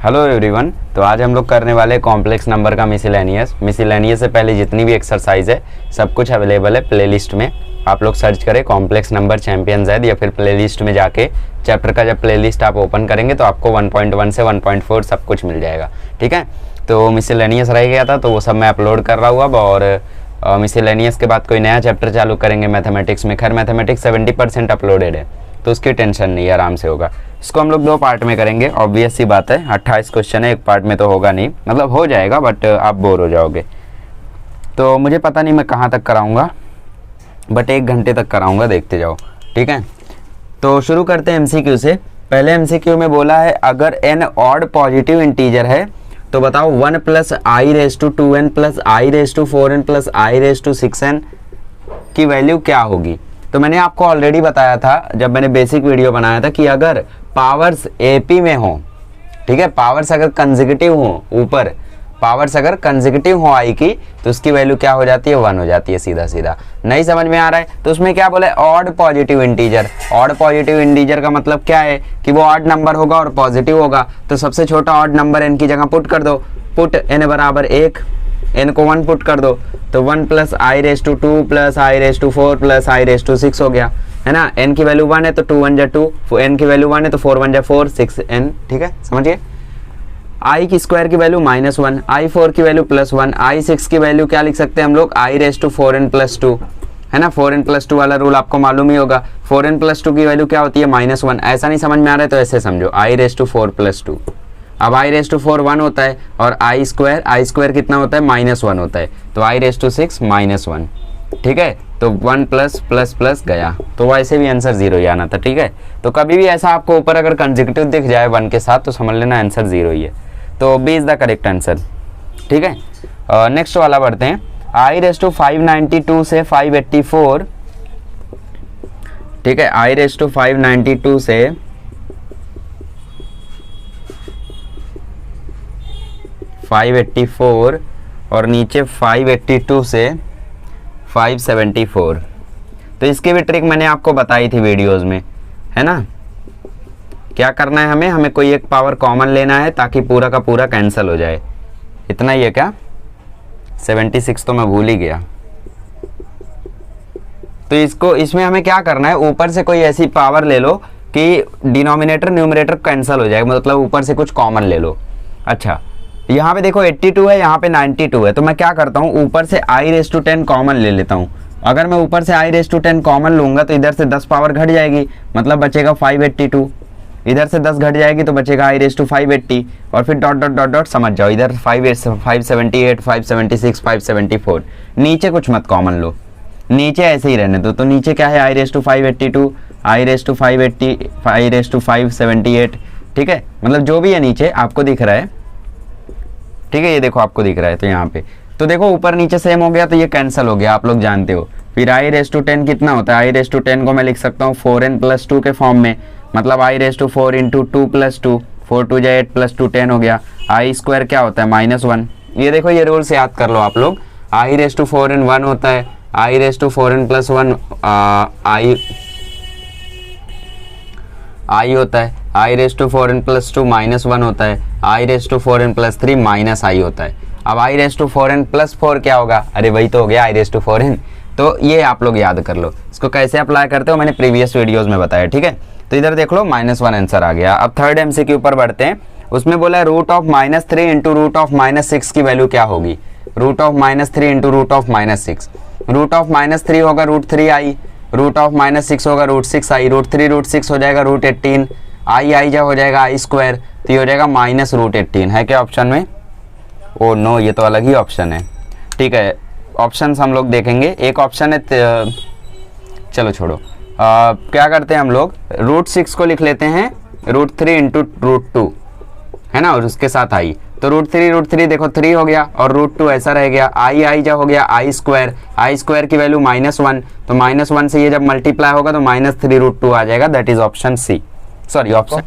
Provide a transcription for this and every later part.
Hello everyone. तो आज हम लोग करने वाले कॉम्प्लेक्स नंबर का मिसलेनियस से पहले जितनी भी एक्सरसाइज है सब कुछ अवेलेबल है प्लेलिस्ट में। आप लोग सर्च करें कॉम्प्लेक्स नंबर चैंपियन Z या फिर प्लेलिस्ट में जाके चैप्टर का जब प्लेलिस्ट आप ओपन करेंगे तो आपको 1.1 से 1.4 सब कुछ मिल जाएगा। ठीक है, तो मिसलेनियस रह गया था तो वो सब मैं अपलोड कर रहा हूँ अब। और मिसलेनियस के बाद कोई नया चैप्टर चालू करेंगे मैथमेटिक्स में। खैर मैथमेटिक्स 70% अपलोडेड है तो उसकी टेंशन नहीं, आराम से होगा। इसको हम लोग 2 पार्ट में करेंगे, ऑब्वियस सी बात है। 28 क्वेश्चन है, एक पार्ट में तो होगा नहीं, मतलब हो जाएगा बट आप बोर हो जाओगे। तो मुझे पता नहीं मैं कहाँ तक कराऊंगा बट 1 घंटे तक कराऊंगा, देखते जाओ। ठीक है, तो शुरू करते हैं MCQ से। पहले MCQ में बोला है अगर n ऑड पॉजिटिव इंटीजर है तो बताओ 1 + i⁻2n + i⁻4n + i⁻6n की वैल्यू क्या होगी। तो मैंने आपको ऑलरेडी बताया था जब मैंने बेसिक वीडियो बनाया था कि अगर पावर्स AP में हो, ठीक है, पावर्स अगर कंसेक्यूटिव हो, ऊपर पावर्स अगर कंसेक्यूटिव हो i की तो उसकी वैल्यू क्या हो जाती है, 1 हो जाती है। सीधा सीधा नहीं समझ में आ रहा है तो उसमें क्या बोला है, odd positive integer. Odd positive integer का मतलब क्या है कि वो ऑड नंबर होगा और पॉजिटिव होगा। तो सबसे छोटा ऑड नंबर n की जगह पुट कर दो, पुट n = 1, n को 1 पुट कर दो तो 1 + i⁻2 + i⁻4 + i⁻6 हो गया, है ना। n की वैल्यू 1 है तो 2 × 1 = 2, n की वैल्यू 1 है तो 4 × 1 = 4, 6n। ठीक है, समझिए। i की स्क्वायर की वैल्यू -1, i4 की वैल्यू +1, i6 की वैल्यू क्या लिख सकते हैं हम लोग, i⁻4n + 2, है ना। 4n + 2 वाला रूल आपको मालूम ही होगा। 4n + 2 की वैल्यू क्या होती है, -1। ऐसा नहीं समझ में आ रहा है तो ऐसे समझो, i⁻4 + 2। अब i⁻4 1 होता है और i² कितना होता है, -1 होता है, तो i⁻6 -1। ठीक है, तो 1 +++ गया, तो वैसे भी आंसर 0 ही आना था। ठीक है, तो कभी भी ऐसा आपको ऊपर अगर कंसेक्यूटिव दिख जाए 1 के साथ तो समझ लेना आंसर 0 ही है। तो B is the correct answer. ठीक है, नेक्स्ट वाला बढ़ते हैं। i⁻592 से 584, ठीक है, i⁻592 से 584 और नीचे 582 से 574। तो इसकी भी ट्रिक मैंने आपको बताई थी वीडियोस में, है ना। क्या करना है, हमें कोई एक पावर कॉमन लेना है ताकि पूरा का पूरा कैंसिल हो जाए। इतना ही है क्या, 76 तो मैं भूल ही गया। तो इसमें हमें क्या करना है, ऊपर से कोई ऐसी पावर ले लो कि डिनोमिनेटर न्यूमरेटर कैंसिल हो जाए, मतलब ऊपर से कुछ कॉमन ले लो। अच्छा, यहाँ पे देखो 82 है, यहाँ पे 92 है, तो मैं क्या करता हूँ ऊपर से i⁻10 कॉमन ले लेता हूँ। अगर मैं ऊपर से i⁻10 कॉमन लूंगा तो इधर से 10 पावर घट जाएगी, मतलब बचेगा 582। इधर से 10 घट जाएगी तो बचेगा i⁻580 और फिर डॉट डॉट डॉट डॉट समझ जाओ, इधर 578, 576, 574। नीचे कुछ मत कॉमन लो, नीचे ऐसे ही रहने दो। तो नीचे क्या है, i⁻582, i⁻580, i⁻578। ठीक है, मतलब जो भी है नीचे आपको दिख रहा है। ठीक है, ये देखो आपको दिख रहा है तो यहाँ पे तो देखो ऊपर नीचे सेम हो गया तो ये कैंसिल हो गया, आप लोग जानते हो। फिर i⁻10 कितना होता है, i⁻10 को मैं लिख सकता हूँ 4n + 2 के फॉर्म में, मतलब i⁻4 × 2 + 2, 4 2 8 + 2 10 हो गया। i² क्या होता है, -1। ये देखो ये रूल से याद कर लो आप लोग, i⁻4n 1 होता है, i⁻4n + 1 i होता है, i⁻4n + 2 -1 होता है, i⁻4n + 3 -i होता है। अब i⁻4n + 4 क्या होगा, अरे वही तो हो गया i⁻4n। तो ये आप लोग याद कर लो। इसको कैसे अप्लाई करते हो मैंने प्रीवियस वीडियोस में बताया। ठीक है, तो इधर देख लो -1 आंसर आ गया। अब थर्ड MCQ पर बढ़ते हैं। उसमें बोला है √3 × √6 की वैल्यू क्या होगी। √3 × √6, √3 होगा √3i, √6 होगा √6i, √3 हो जाएगा √18, i जा हो जाएगा i², तो ये हो जाएगा -√18। है क्या ऑप्शन में, ओ नो ये तो अलग ही ऑप्शन है। ठीक है, ऑप्शंस हम लोग देखेंगे। एक ऑप्शन है चलो छोड़ो, क्या करते हैं हम लोग, √6 को लिख लेते हैं √3 × √2, है ना, और उसके साथ i, तो √3 देखो 3 हो गया और √2 ऐसा रह गया, i जा हो गया i² की वैल्यू -1, तो -1 से ये जब मल्टीप्लाई होगा तो -3√2 आ जाएगा, that is option C। Sorry option,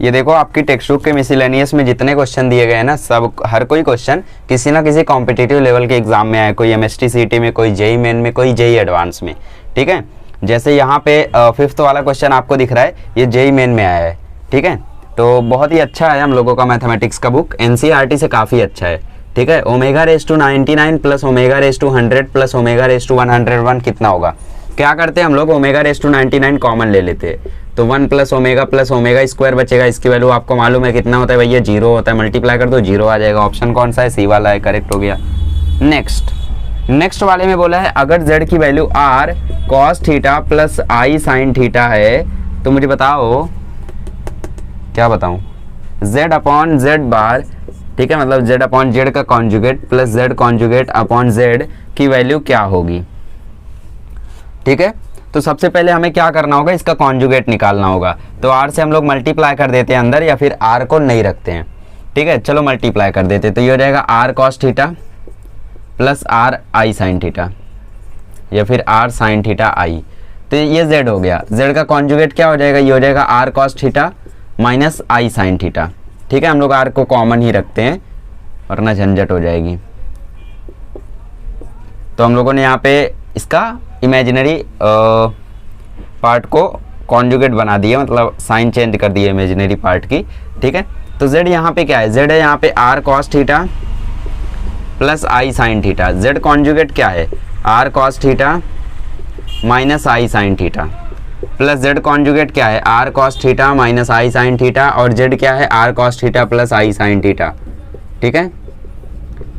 ये देखो आपकी टेक्स्ट बुक के मिसलेनियस में जितने क्वेश्चन दिए गए हैं ना, सब हर कोई क्वेश्चन किसी ना किसी कॉम्पिटिटिव लेवल के एग्जाम में आया, कोई MST CT में, कोई JEE मेन में, कोई JEE एडवांस में। ठीक है, जैसे यहाँ पे 5th वाला क्वेश्चन आपको दिख रहा है, ये JEE मेन में आया है। ठीक है, तो बहुत ही अच्छा है हम लोगों का मैथमेटिक्स का बुक, एनसीईआरटी से काफ़ी अच्छा है। ठीक है, omega raise to 99 plus omega raise to 100 plus omega raise to 101 कितना होगा। क्या करते हैं हम लोग, ओमेगा रेस टू 99 कॉमन ले लेते हैं, तो 1 प्लस ओमेगा स्क्वायर बचेगा। इसकी वैल्यू आपको मालूम है कितना होता है भैया, 0 होता है। मल्टीप्लाई कर दो 0 आ जाएगा। ऑप्शन कौन सा है, सी वाला है, करेक्ट हो गया। नेक्स्ट वाले में बोला है अगर z की value r cos theta plus i sin theta है तो मुझे बताओ, क्या बताऊं, z अपॉन z बार, ठीक है, मतलब z अपॉन z का conjugate plus z conjugate upon z की वैल्यू क्या होगी। ठीक है, तो सबसे पहले हमें क्या करना होगा, इसका कॉन्जुगेट निकालना होगा। तो r से हम लोग मल्टीप्लाई कर देते हैं अंदर, या फिर r को नहीं रखते हैं। ठीक है, चलो मल्टीप्लाई कर देते हैं। तो ये हो जाएगा r cos theta plus r i sin theta, या फिर r sin थीटा i। तो ये z हो गया, z का कॉन्जुगेट क्या हो जाएगा, ये हो जाएगा r cos theta minus i sin theta. ठीक है, हम लोग r को कॉमन ही रखते हैं वरना झंझट हो जाएगी। तो हम लोगों ने यहाँ पे इसका इमेजिनरी पार्ट को कॉन्जुगेट बना दिया, मतलब साइन चेंज कर दिया इमेजिनरी पार्ट की। ठीक है, तो z यहाँ पे क्या है, z है यहाँ पे r cos theta plus i sin theta. z conjugate क्या है, r cos theta minus i sin theta, plus z conjugate क्या है, r cos theta minus i sin theta, और z क्या है, r cos theta plus i sin theta. ठीक है,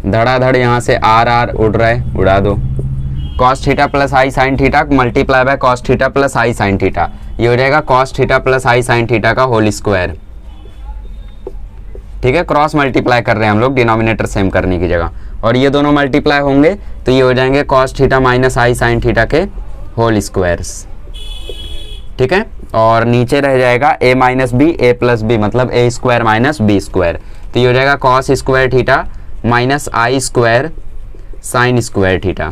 धड़ाधड़ यहाँ से r उड़ रहा है, उड़ा दो। cos theta plus i sin theta multiply by cos theta plus i sin theta, ये हो जाएगा cos theta plus i sin theta का होल स्क्वायर। ठीक है, क्रॉस मल्टीप्लाई कर रहे हैं हम लोग डिनोमिनेटर सेम करने की जगह, और ये दोनों मल्टीप्लाई होंगे तो ये हो जाएंगे cos theta minus i sin theta के होल स्क्वायर्स। ठीक है, और नीचे रह जाएगा a minus B A plus B, मतलब a square minus B square. तो ये हो जाएगा cos square theta minus i square sine square theta.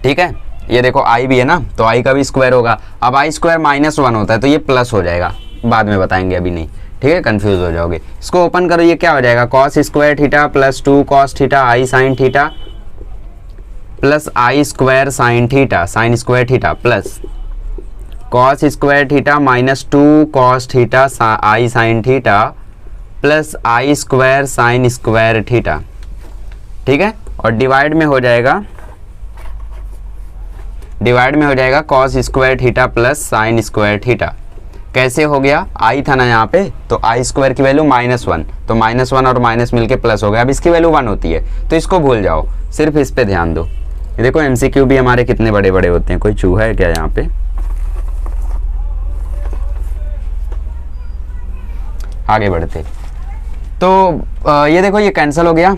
ठीक है, ये देखो i भी है ना, तो i का भी स्क्वायर होगा। अब i स्क्वायर माइनस 1 होता है तो ये प्लस हो जाएगा, बाद में बताएंगे, अभी नहीं। ठीक है, कंफ्यूज हो जाओगे। इसको ओपन करो, ये क्या हो जाएगा, cos square theta plus 2 cos theta i sine theta plus i square sine theta sine square theta plus cos square theta minus 2 cos theta i sine theta plus i square sine square theta. ठीक है, और divide में हो जाएगा cos square theta plus sign square theta. कैसे हो गया, i था ना यहाँ पे, तो i स्क्वायर की वैल्यू -1, तो -1 और माइनस मिलके प्लस हो गया। अब इसकी वैल्यू 1 होती है तो इसको भूल जाओ, सिर्फ इस पे ध्यान दो। ये देखो MCQ भी हमारे कितने बड़े बड़े होते हैं। कोई चूहा है क्या यहाँ पे, आगे बढ़ते। तो ये देखो ये कैंसिल हो गया।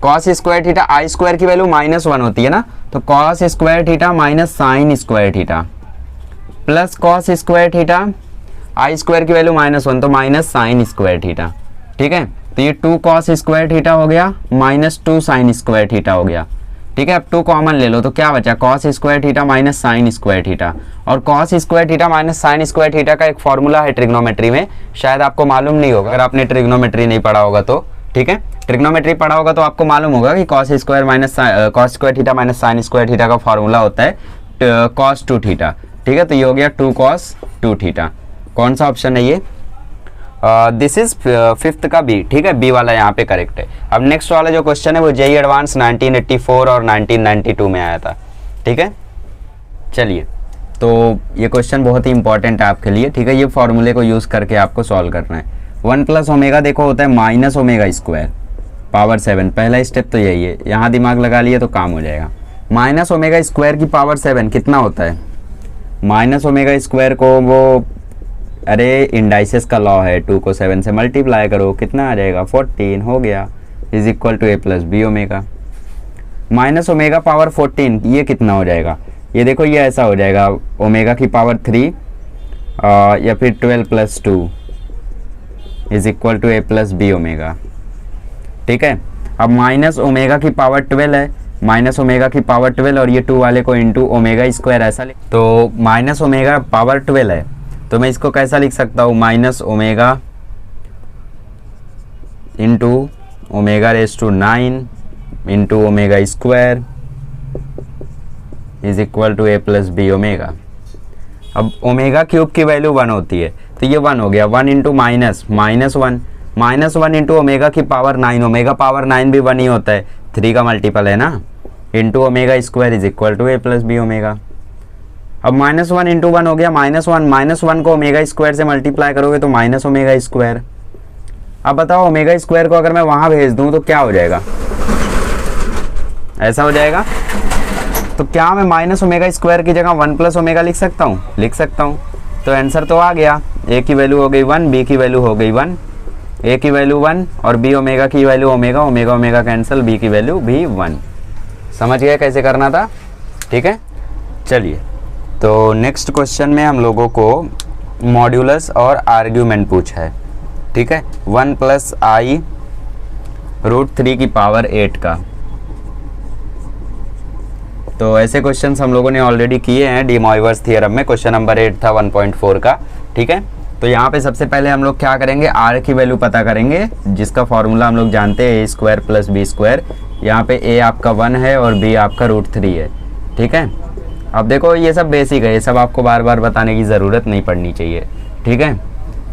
cos square theta i square की वैल्यू -1 होती है ना, तो cos square theta minus sign square theta plus cos square theta i square की वैल्यू -1, तो माइनस साइन स्क्वायर थीटा। ठीक है, तो ये 2 cos स्क्वायर थीटा हो गया माइनस 2 साइन स्क्वायर थीटा हो गया। ठीक है, अब 2 कॉमन ले लो तो क्या बचा, cos square theta minus sign square theta. और cos square theta minus sign square theta का एक फॉर्मूला है ट्रिग्नोमेट्री में, शायद आपको मालूम नहीं होगा अगर आपने ट्रिग्नोमेट्री नहीं पढ़ा होगा तो। ठीक है, ट्रिग्नोमेट्री पढ़ा होगा तो आपको मालूम होगा कि cos square theta minus sign square theta का फॉर्मूला होता है cos 2 थीटा। ठीक है, तो ये हो गया 2 cos 2 थीटा। कौन सा ऑप्शन है ये, दिस इज 5th का बी। ठीक है, बी वाला यहाँ पे करेक्ट है। अब नेक्स्ट वाला जो क्वेश्चन है वो जेईई एडवांस 1984 और 1992 में आया था। ठीक है, चलिए, तो ये क्वेश्चन बहुत ही इंपॉर्टेंट है आपके लिए। ठीक है, ये फॉर्मूले को यूज़ करके आपको सॉल्व करना है। 1 प्लस ओमेगा देखो होता है माइनस ओमेगा स्क्वायर पावर 7, पहला स्टेप तो यही है। यहाँ दिमाग लगा लिए तो काम हो जाएगा। माइनस ओमेगा स्क्वायर की पावर 7 कितना होता है, माइनस ओमेगा स्क्वायर को वो, अरे इंडाइसेस का लॉ है, 2 को 7 से मल्टीप्लाई करो, कितना आ जाएगा 14 हो गया, is equal to a plus B omega. Minus omega power 14 ये कितना हो जाएगा, ये देखो ये ऐसा हो जाएगा ओमेगा की पावर 3 या फिर 12 plus 2 is equal to a plus B omega. ठीक है, अब माइनस ओमेगा की पावर 12 है, माइनस ओमेगा की पावर 12 और ये 2 वाले को इंटू ओमेगा स्क्वायर ऐसा लिख, तो माइनस ओमेगा पावर 12 है तो मैं इसको कैसा लिख सकता हूँ, minus omega into omega raise to 9 into omega square is equal to a plus B omega. अब ओमेगा क्यूब की वैल्यू 1 होती है तो ये 1 हो गया, 1 इंटू माइनस -1, -1 इंटू ओमेगा की पावर 9, ओमेगा पावर 9 भी 1 ही होता है, 3 का मल्टीपल है ना, into omega square is equal to a plus B omega. अब -1 इंटू 1 हो गया -1 को ओमेगा स्क्वायर से मल्टीप्लाई करोगे तो माइनस ओमेगा स्क्वायर। अब बताओ ओमेगा स्क्वायर को अगर मैं वहां भेज दूं तो क्या हो जाएगा, ऐसा हो जाएगा। तो क्या मैं माइनस ओमेगा स्क्वायर की जगह 1 प्लस ओमेगा लिख सकता हूँ, लिख सकता हूँ। तो आंसर तो आ गया, a की वैल्यू हो गई 1, b की वैल्यू हो गई 1, a की वैल्यू 1 और b ओमेगा की value omega, omega omega cancel, b की वैल्यू भी 1। समझ गए कैसे करना था, ठीक है। चलिए तो नेक्स्ट क्वेश्चन में हम लोगों को मॉड्यूलस और आर्ग्यूमेंट पूछा है, ठीक है, 1 प्लस आई √3 की पावर 8 का। तो ऐसे क्वेश्चंस हम लोगों ने ऑलरेडी किए हैं डी मॉइवर्स थ्योरम में, क्वेश्चन नंबर 8 था 1.4 का, ठीक है। तो यहाँ पे सबसे पहले हम लोग क्या करेंगे, आर की वैल्यू पता करेंगे, जिसका फॉर्मूला हम लोग जानते हैं a² प्लस b²। यहाँ पे a आपका 1 है और b आपका √3 है, ठीक है। अब देखो ये सब बेसिक है, ये सब आपको बार बार बताने की ज़रूरत नहीं पड़नी चाहिए, ठीक है।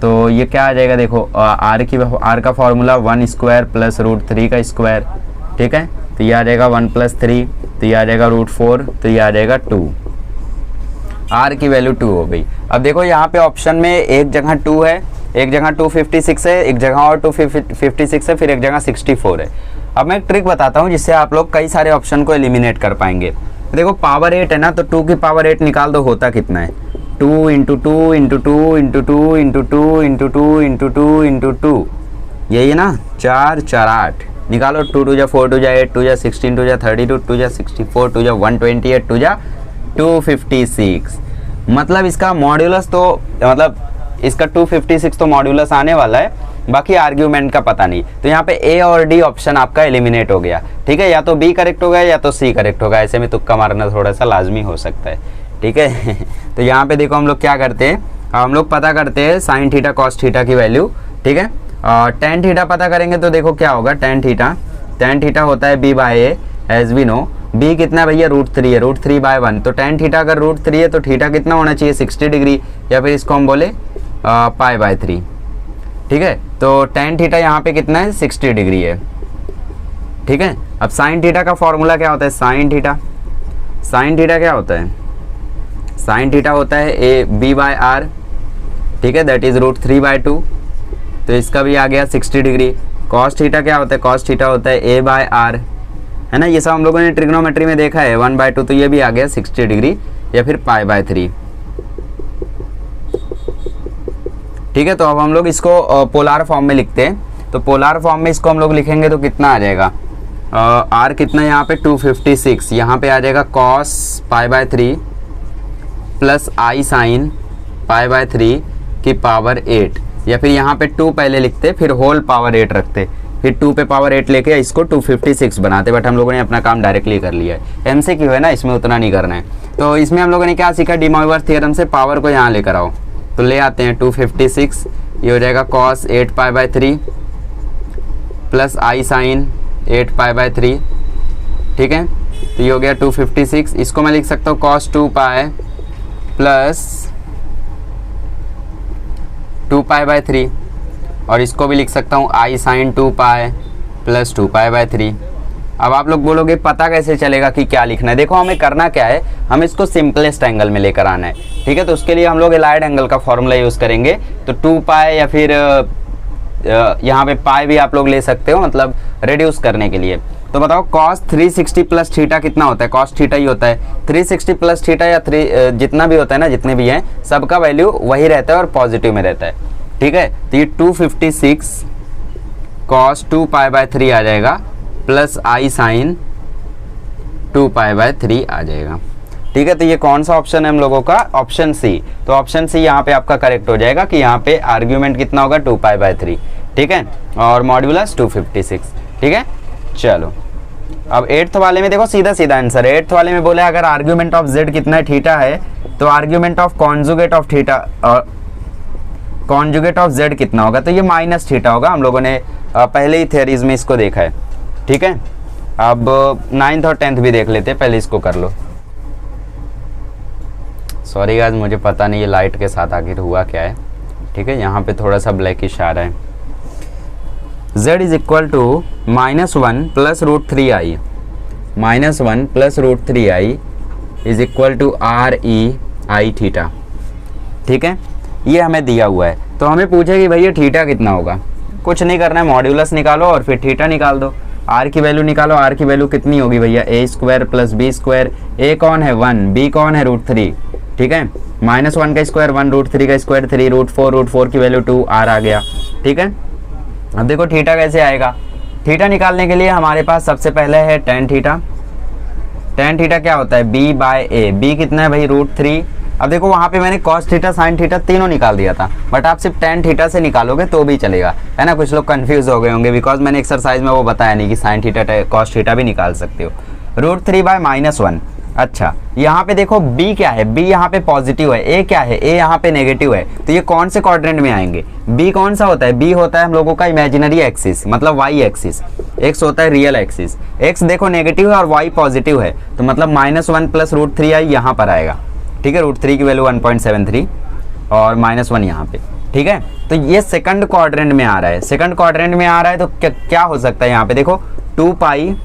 तो ये क्या आ जाएगा, देखो आर का फॉर्मूला 1² प्लस √3 का स्क्वायर, ठीक है। तो ये आ जाएगा 1 प्लस 3, तो ये आ जाएगा √4, तो ये आ जाएगा 2। आर की वैल्यू 2 हो गई। अब देखो यहाँ पे ऑप्शन में एक जगह 2 है, एक जगह 256 है, एक जगह और 256 है, फिर एक जगह 64 है। अब मैं एक ट्रिक बताता हूँ जिससे आप लोग कई सारे ऑप्शन को एलिमिनेट कर पाएंगे। देखो पावर 8 है ना, तो 2 की पावर 8 निकाल दो, होता कितना है, 2 into 2 into 2 into 2 into 2 into 2 into 2 into 2, यही है ना, 4 4 8 निकालो, 2 2 जा 4 2 जा 8 2 जा 16 2 जा 32 2 जा 64 2 जा 128 2 जा 256। मतलब इसका मॉड्यूलस तो मतलब इसका 256 तो मॉड्यूलस आने वाला है, बाकी आर्ग्यूमेंट का पता नहीं। तो यहाँ पे ए और डी ऑप्शन आपका एलिमिनेट हो गया, ठीक है। या तो बी करेक्ट होगा या तो सी करेक्ट होगा, ऐसे में तुक्का मारना थोड़ा सा लाजमी हो सकता है, ठीक है। तो यहाँ पे देखो हम लोग क्या करते हैं, हम लोग पता करते हैं साइन थीटा कॉस थीटा की वैल्यू, ठीक है। और टेन थीटा पता करेंगे तो देखो क्या होगा, टेन थीटा होता है b by A, as we know. b कितना है भैया, √3 है, √3/1। तो टेन थीटा अगर √3 है तो थीटा कितना होना चाहिए, 60 डिग्री, या फिर इसको हम बोले π/3, ठीक है। तो टेन थीटा यहाँ पे कितना है, 60 डिग्री है, ठीक है। अब साइन थीटा का फॉर्मूला क्या होता है, साइन थीटा क्या होता है, साइन थीटा होता है b/r, ठीक है, दैट इज √3/2। तो इसका भी आ गया 60 डिग्री। कॉस थीटा क्या होता है, कॉस थीटा होता है a/r, है ना, ये सब हम लोगों ने ट्रिग्नोमेट्री में देखा है, 1/2। तो ये भी आ गया 60 डिग्री या फिर π/3, ठीक है। तो अब हम लोग इसको पोलार फॉर्म में लिखते हैं। तो पोलार फॉर्म में इसको हम लोग लिखेंगे तो कितना आ जाएगा, r कितना यहाँ पे 256, यहाँ पे आ जाएगा cos π/3 प्लस i sin π/3 की पावर 8, या फिर यहाँ पे 2 पहले लिखते फिर होल पावर 8 रखते, फिर 2 पे पावर 8 लेके इसको 256 बनाते। बट हम लोगों ने अपना काम डायरेक्टली कर लिया है, MCQ है ना, इसमें उतना नहीं करना है। तो इसमें हम लोगों ने क्या सीखा, डी मॉइवर्स थ्योरम से पावर को यहाँ लेकर आओ, तो ले आते हैं 256, ये हो जाएगा cos 8π/3 प्लस i sin 8π/3, ठीक है। तो ये हो गया 256, इसको मैं लिख सकता हूँ cos 2π प्लस 2π/3, और इसको भी लिख सकता हूँ i sin 2π प्लस 2π/3। अब आप लोग बोलोगे पता कैसे चलेगा कि क्या लिखना है, देखो हमें करना क्या है, हमें इसको सिंपलेस्ट एंगल में लेकर आना है, ठीक है। तो उसके लिए हम लोग एलाइड एंगल का फॉर्मूला यूज़ करेंगे। तो 2π या फिर यहाँ पे पाई भी आप लोग ले सकते हो, मतलब रिड्यूस करने के लिए। तो बताओ cos 360 प्लस थीटा कितना होता है, cos थीटा ही होता है, 360 प्लस थीटा या जितना भी होता है ना, जितने भी हैं सबका वैल्यू वही रहता है और पॉजिटिव में रहता है, ठीक है। तो ये 256 cos 2π/3 आ जाएगा प्लस i sin 2π/3 आ जाएगा, ठीक है। तो ये कौन सा ऑप्शन है हम लोगों का, ऑप्शन सी। तो ऑप्शन सी यहाँ पे आपका करेक्ट हो जाएगा कि यहाँ पे आर्ग्यूमेंट कितना होगा 2π/3, ठीक है, और मॉड्यूलस 256, ठीक है। चलो अब 8th वाले में देखो सीधा सीधा आंसर है। 8th वाले में बोले अगर आर्ग्यूमेंट ऑफ z कितना है, थीटा है, तो argument of conjugate of theta और कॉन्जुगेट ऑफ z कितना होगा, तो ये माइनस थीटा होगा। हम लोगों ने पहले ही थ्योरीज में इसको देखा है, ठीक है। अब 9th और 10th भी देख लेते हैं, पहले इसको कर लो। सॉरी गाइस, मुझे पता नहीं ये लाइट के साथ आखिर हुआ क्या है, ठीक है, यहाँ पे थोड़ा सा ब्लैकिश आ रहा है। z is equal to -1 plus √3i, -1 plus √3i is equal to REI theta. ठीक है, ये हमें दिया हुआ है। तो हमें पूछे कि भैया थीटा कितना होगा। कुछ नहीं करना है, मॉड्यूलस निकालो और फिर थीटा निकाल दो। r की वैल्यू निकालो, r की वैल्यू कितनी होगी भैया, a² प्लस b²। a कौन है 1, b कौन है √3। ठीक है, -1 का स्क्वायर 1, √3 का स्क्वायर 3, √4 की वैल्यू 2, r आ गया। ठीक है, अब देखो थीटा कैसे आएगा। थीटा निकालने के लिए हमारे पास सबसे पहले है tan थीटा। tan थीटा क्या होता है, b/a। b कितना है भाई, √3। अब देखो वहाँ पे मैंने cos थीटा sin थीटा तीनों निकाल दिया था, बट आप सिर्फ tan थीटा से निकालोगे तो भी चलेगा, है ना। कुछ लोग कंफ्यूज हो गए होंगे बिकॉज मैंने एक्सरसाइज में वो बताया नहीं कि sin थीटा cos थीटा भी निकाल सकते हो। √3/-1। अच्छा, यहाँ पे देखो b क्या है, b यहाँ पे पॉजिटिव है, a क्या है, a यहाँ पे नेगेटिव है। तो ये कौन से क्वाड्रेंट में आएंगे, b कौन सा होता है, b होता है हम लोगों का इमेजिनरी एक्सिस, मतलब y एक्सिस, x होता है रियल एक्सिस। x देखो नेगेटिव है और y पॉजिटिव है, तो मतलब -1 प्लस √3i यहाँ पर आएगा। ठीक है, √3 की वैल्यू 1.73 और -1 यहाँ पे। ठीक है, तो ये सेकंड क्वाड्रेंट में आ रहा है। सेकंड क्वाड्रेंट में आ रहा है तो क्या हो सकता है यहाँ पे, देखो 2π,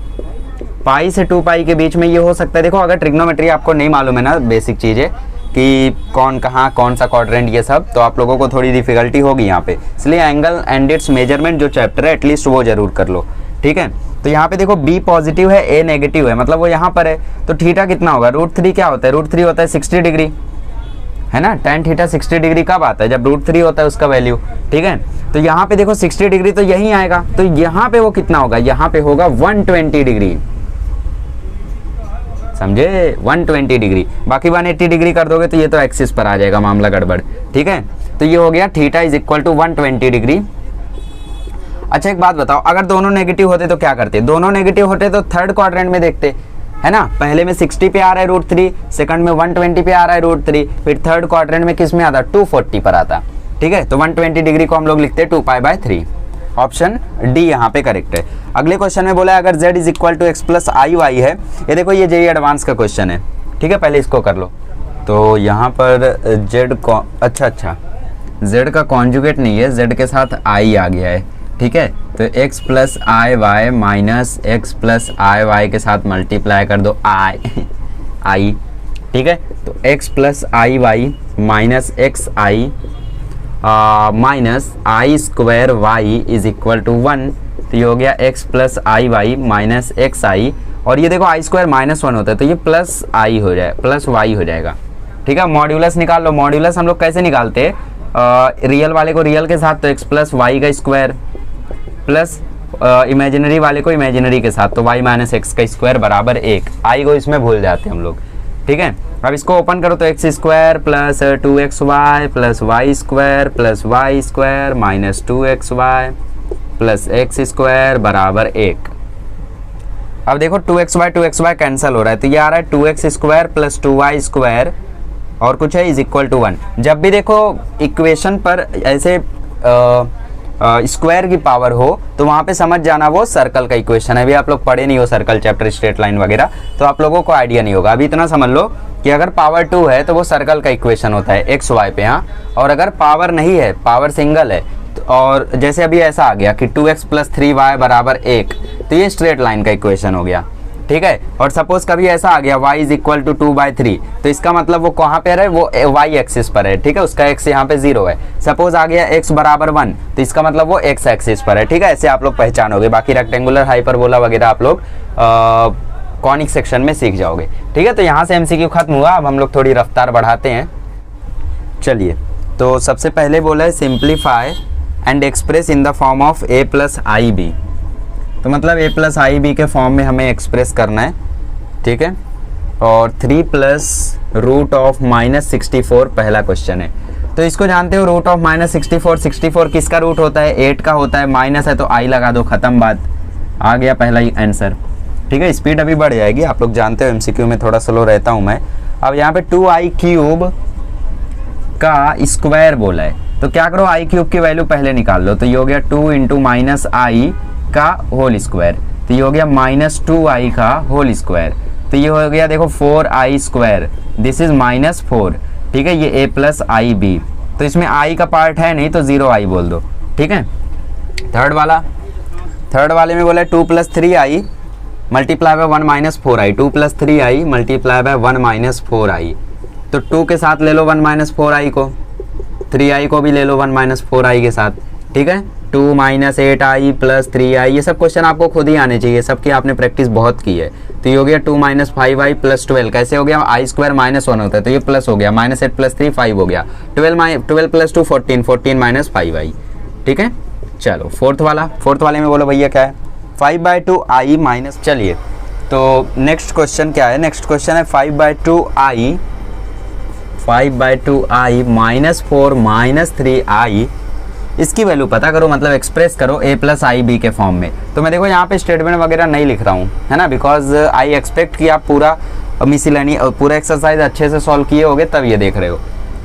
पाई से 2π के बीच में ये हो सकता है। देखो अगर ट्रिग्नोमेट्री आपको नहीं मालूम है ना, बेसिक चीज़ें कि कौन कहाँ कौन सा क्वाड्रेंट ये सब, तो आप लोगों को थोड़ी डिफिकल्टी होगी यहाँ पे। इसलिए एंगल एंड इट्स मेजरमेंट जो चैप्टर है एटलीस्ट वो जरूर कर लो। ठीक है, तो यहाँ पे देखो b पॉजिटिव है, a नेगेटिव है, मतलब वो यहाँ पर है। तो थीटा कितना होगा, √3 क्या होता है, √3 होता है 60 डिग्री, है ना। tan थीटा 60 डिग्री कब आता है, जब √3 होता है उसका वैल्यू। ठीक है, तो यहाँ पे देखो 60 डिग्री तो यही आएगा, तो यहाँ पे वो कितना होगा, यहाँ पे होगा 120 डिग्री, समझे, 120 डिग्री। बाकी 180 डिग्री कर दोगे तो ये तो एक्सिस पर आ जाएगा, मामला गड़बड़। ठीक है, तो ये हो गया theta is equal to 120 degree. अच्छा एक बात बताओ, अगर दोनों नेगेटिव होते तो क्या करते, दोनों नेगेटिव होते तो थर्ड क्वाड्रेंट में देखते, है ना। पहले में 60 पे आ रहा है √3, सेकंड में 120 पे आ रहा है √3, फिर थर्ड क्वाड्रेंट में किस में आता, 240 पर आता। ठीक है, तो 120 डिग्री को हम लोग लिखते हैं 2π/3। ऑप्शन डी यहाँ पे करेक्ट है। अगले क्वेश्चन में बोला है अगर z is equal to x plus IY है, ये देखो ये जेईई एडवांस का क्वेश्चन है। ठीक है, पहले इसको कर लो। तो यहाँ पर z को अच्छा z का कॉन्जुगेट नहीं है, z के साथ i आ गया है। ठीक है, तो x plus IY minus x plus IY के साथ मल्टीप्लाई कर दो i। ठीक है, तो x plus IY minus xi minus i² y is equal to 1। तो ये हो गया x plus IY minus xi, और ये देखो i² -1 होता है तो ये प्लस i हो जाए, प्लस y हो जाएगा। ठीक है, मॉड्यूलस निकाल लो। मॉड्यूलस हम लोग कैसे निकालते हैं, रियल वाले को रियल के साथ तो x प्लस y का स्क्वायर, प्लस इमेजिनरी वाले को इमेजिनरी के साथ तो y माइनस एक्स का स्क्वायर बराबर 1। i को इसमें भूल जाते हैं हम लोग। ठीक है, अब इसको ओपन करो तो x² plus 2xy plus y² plus y² minus 2xy plus x² बराबर 1। अब देखो 2xy कैंसिल हो रहा है तो ये आ रहा है 2x² प्लस 2y² और कुछ है इज इक्वल टू 1। जब भी देखो इक्वेशन पर ऐसे स्क्वायर की पावर हो तो वहाँ पे समझ जाना वो सर्कल का इक्वेशन है। अभी आप लोग पढ़े नहीं हो सर्कल चैप्टर, स्ट्रेट लाइन वगैरह, तो आप लोगों को आइडिया नहीं होगा। अभी इतना समझ लो कि अगर पावर 2 है तो वो सर्कल का इक्वेशन होता है एक्स वाई पे, हाँ। और अगर पावर नहीं है, पावर सिंगल है, और जैसे अभी ऐसा आ गया कि 2x प्लस 3y बराबर 1, तो ये स्ट्रेट लाइन का इक्वेशन हो गया। ठीक है, और सपोज कभी ऐसा आ गया y इज इक्वल टू 2/3, तो इसका मतलब वो कहाँ पे है, वो y एक्सिस पर है। ठीक है, उसका x यहाँ पे 0 है। सपोज आ गया x बराबर 1, तो इसका मतलब वो x एक्सिस पर है। ठीक है, ऐसे आप लोग पहचानोगे। बाकी रेक्टेंगुलर, हाइपरबोला वगैरह आप लोग कॉनिक सेक्शन में सीख जाओगे। ठीक है, तो यहाँ से MCQ खत्म हुआ। अब हम लोग थोड़ी रफ्तार बढ़ाते हैं। चलिए, तो सबसे पहले बोला है simplify and express in the form of a plus I B. तो मतलब a प्लस आई बी के फॉर्म में हमें एक्सप्रेस करना है। ठीक है, और 3 प्लस रूट ऑफ -64 पहला क्वेश्चन है। तो इसको जानते हो, रूट ऑफ -64 किसका रूट होता है, 8 का होता है। माइनस है तो i लगा दो, खत्म बात, आ गया पहला ही आंसर। ठीक है, स्पीड अभी बढ़ जाएगी, आप लोग जानते हो MCQ में थोड़ा स्लो रहता हूँ मैं। अब यहाँ पे 2i³ का स्क्वायर बोला है, तो क्या करो, i³ की वैल्यू पहले निकाल लो। तो ये हो गया 2 × -i का होल स्क्वायर, तो ये हो गया -2i का होल स्क्वायर। तो ये हो गया देखो 4i², दिस इज -4। ठीक है, ये a प्लस आई बी तो इसमें आई का पार्ट है नहीं, तो 0 आई बोल दो, ठीक है। थर्ड वाले में बोला 2 + 3i multiply by 1 - 4i, 2 + 3i multiply by 1 - 4i। तो 2 के साथ ले लो 1 - 4i को, 3i को भी ले लो 1 - 4i के साथ, ठीक है। 2 - 8i + 3i, ये सब क्वेश्चन आपको खुद ही आने चाहिए, सबकी आपने प्रैक्टिस बहुत की है। तो ये हो गया 2 - 5i + 12, कैसे हो गया, i² - 1 होता है तो ये प्लस हो गया, -8 + 3 5 हो गया, 12 + 2 14, 14 - 5i, ठीक है। चलो फोर्थ वाले में बोलो भैया क्या है, 5/2i माइनस, चलिए तो नेक्स्ट क्वेश्चन क्या है, नेक्स्ट क्वेश्चन है 5/2i -4 - 3i, इसकी वैल्यू पता करो, मतलब एक्सप्रेस करो a + ib के फॉर्म में। तो मैं देखो यहाँ पे स्टेटमेंट वगैरह नहीं लिख रहा हूँ, है ना, बिकॉज आई एक्सपेक्ट कि आप पूरा मिसलेनियस पूरा एक्सरसाइज अच्छे से सॉल्व किए होगे तब ये देख रहे हो,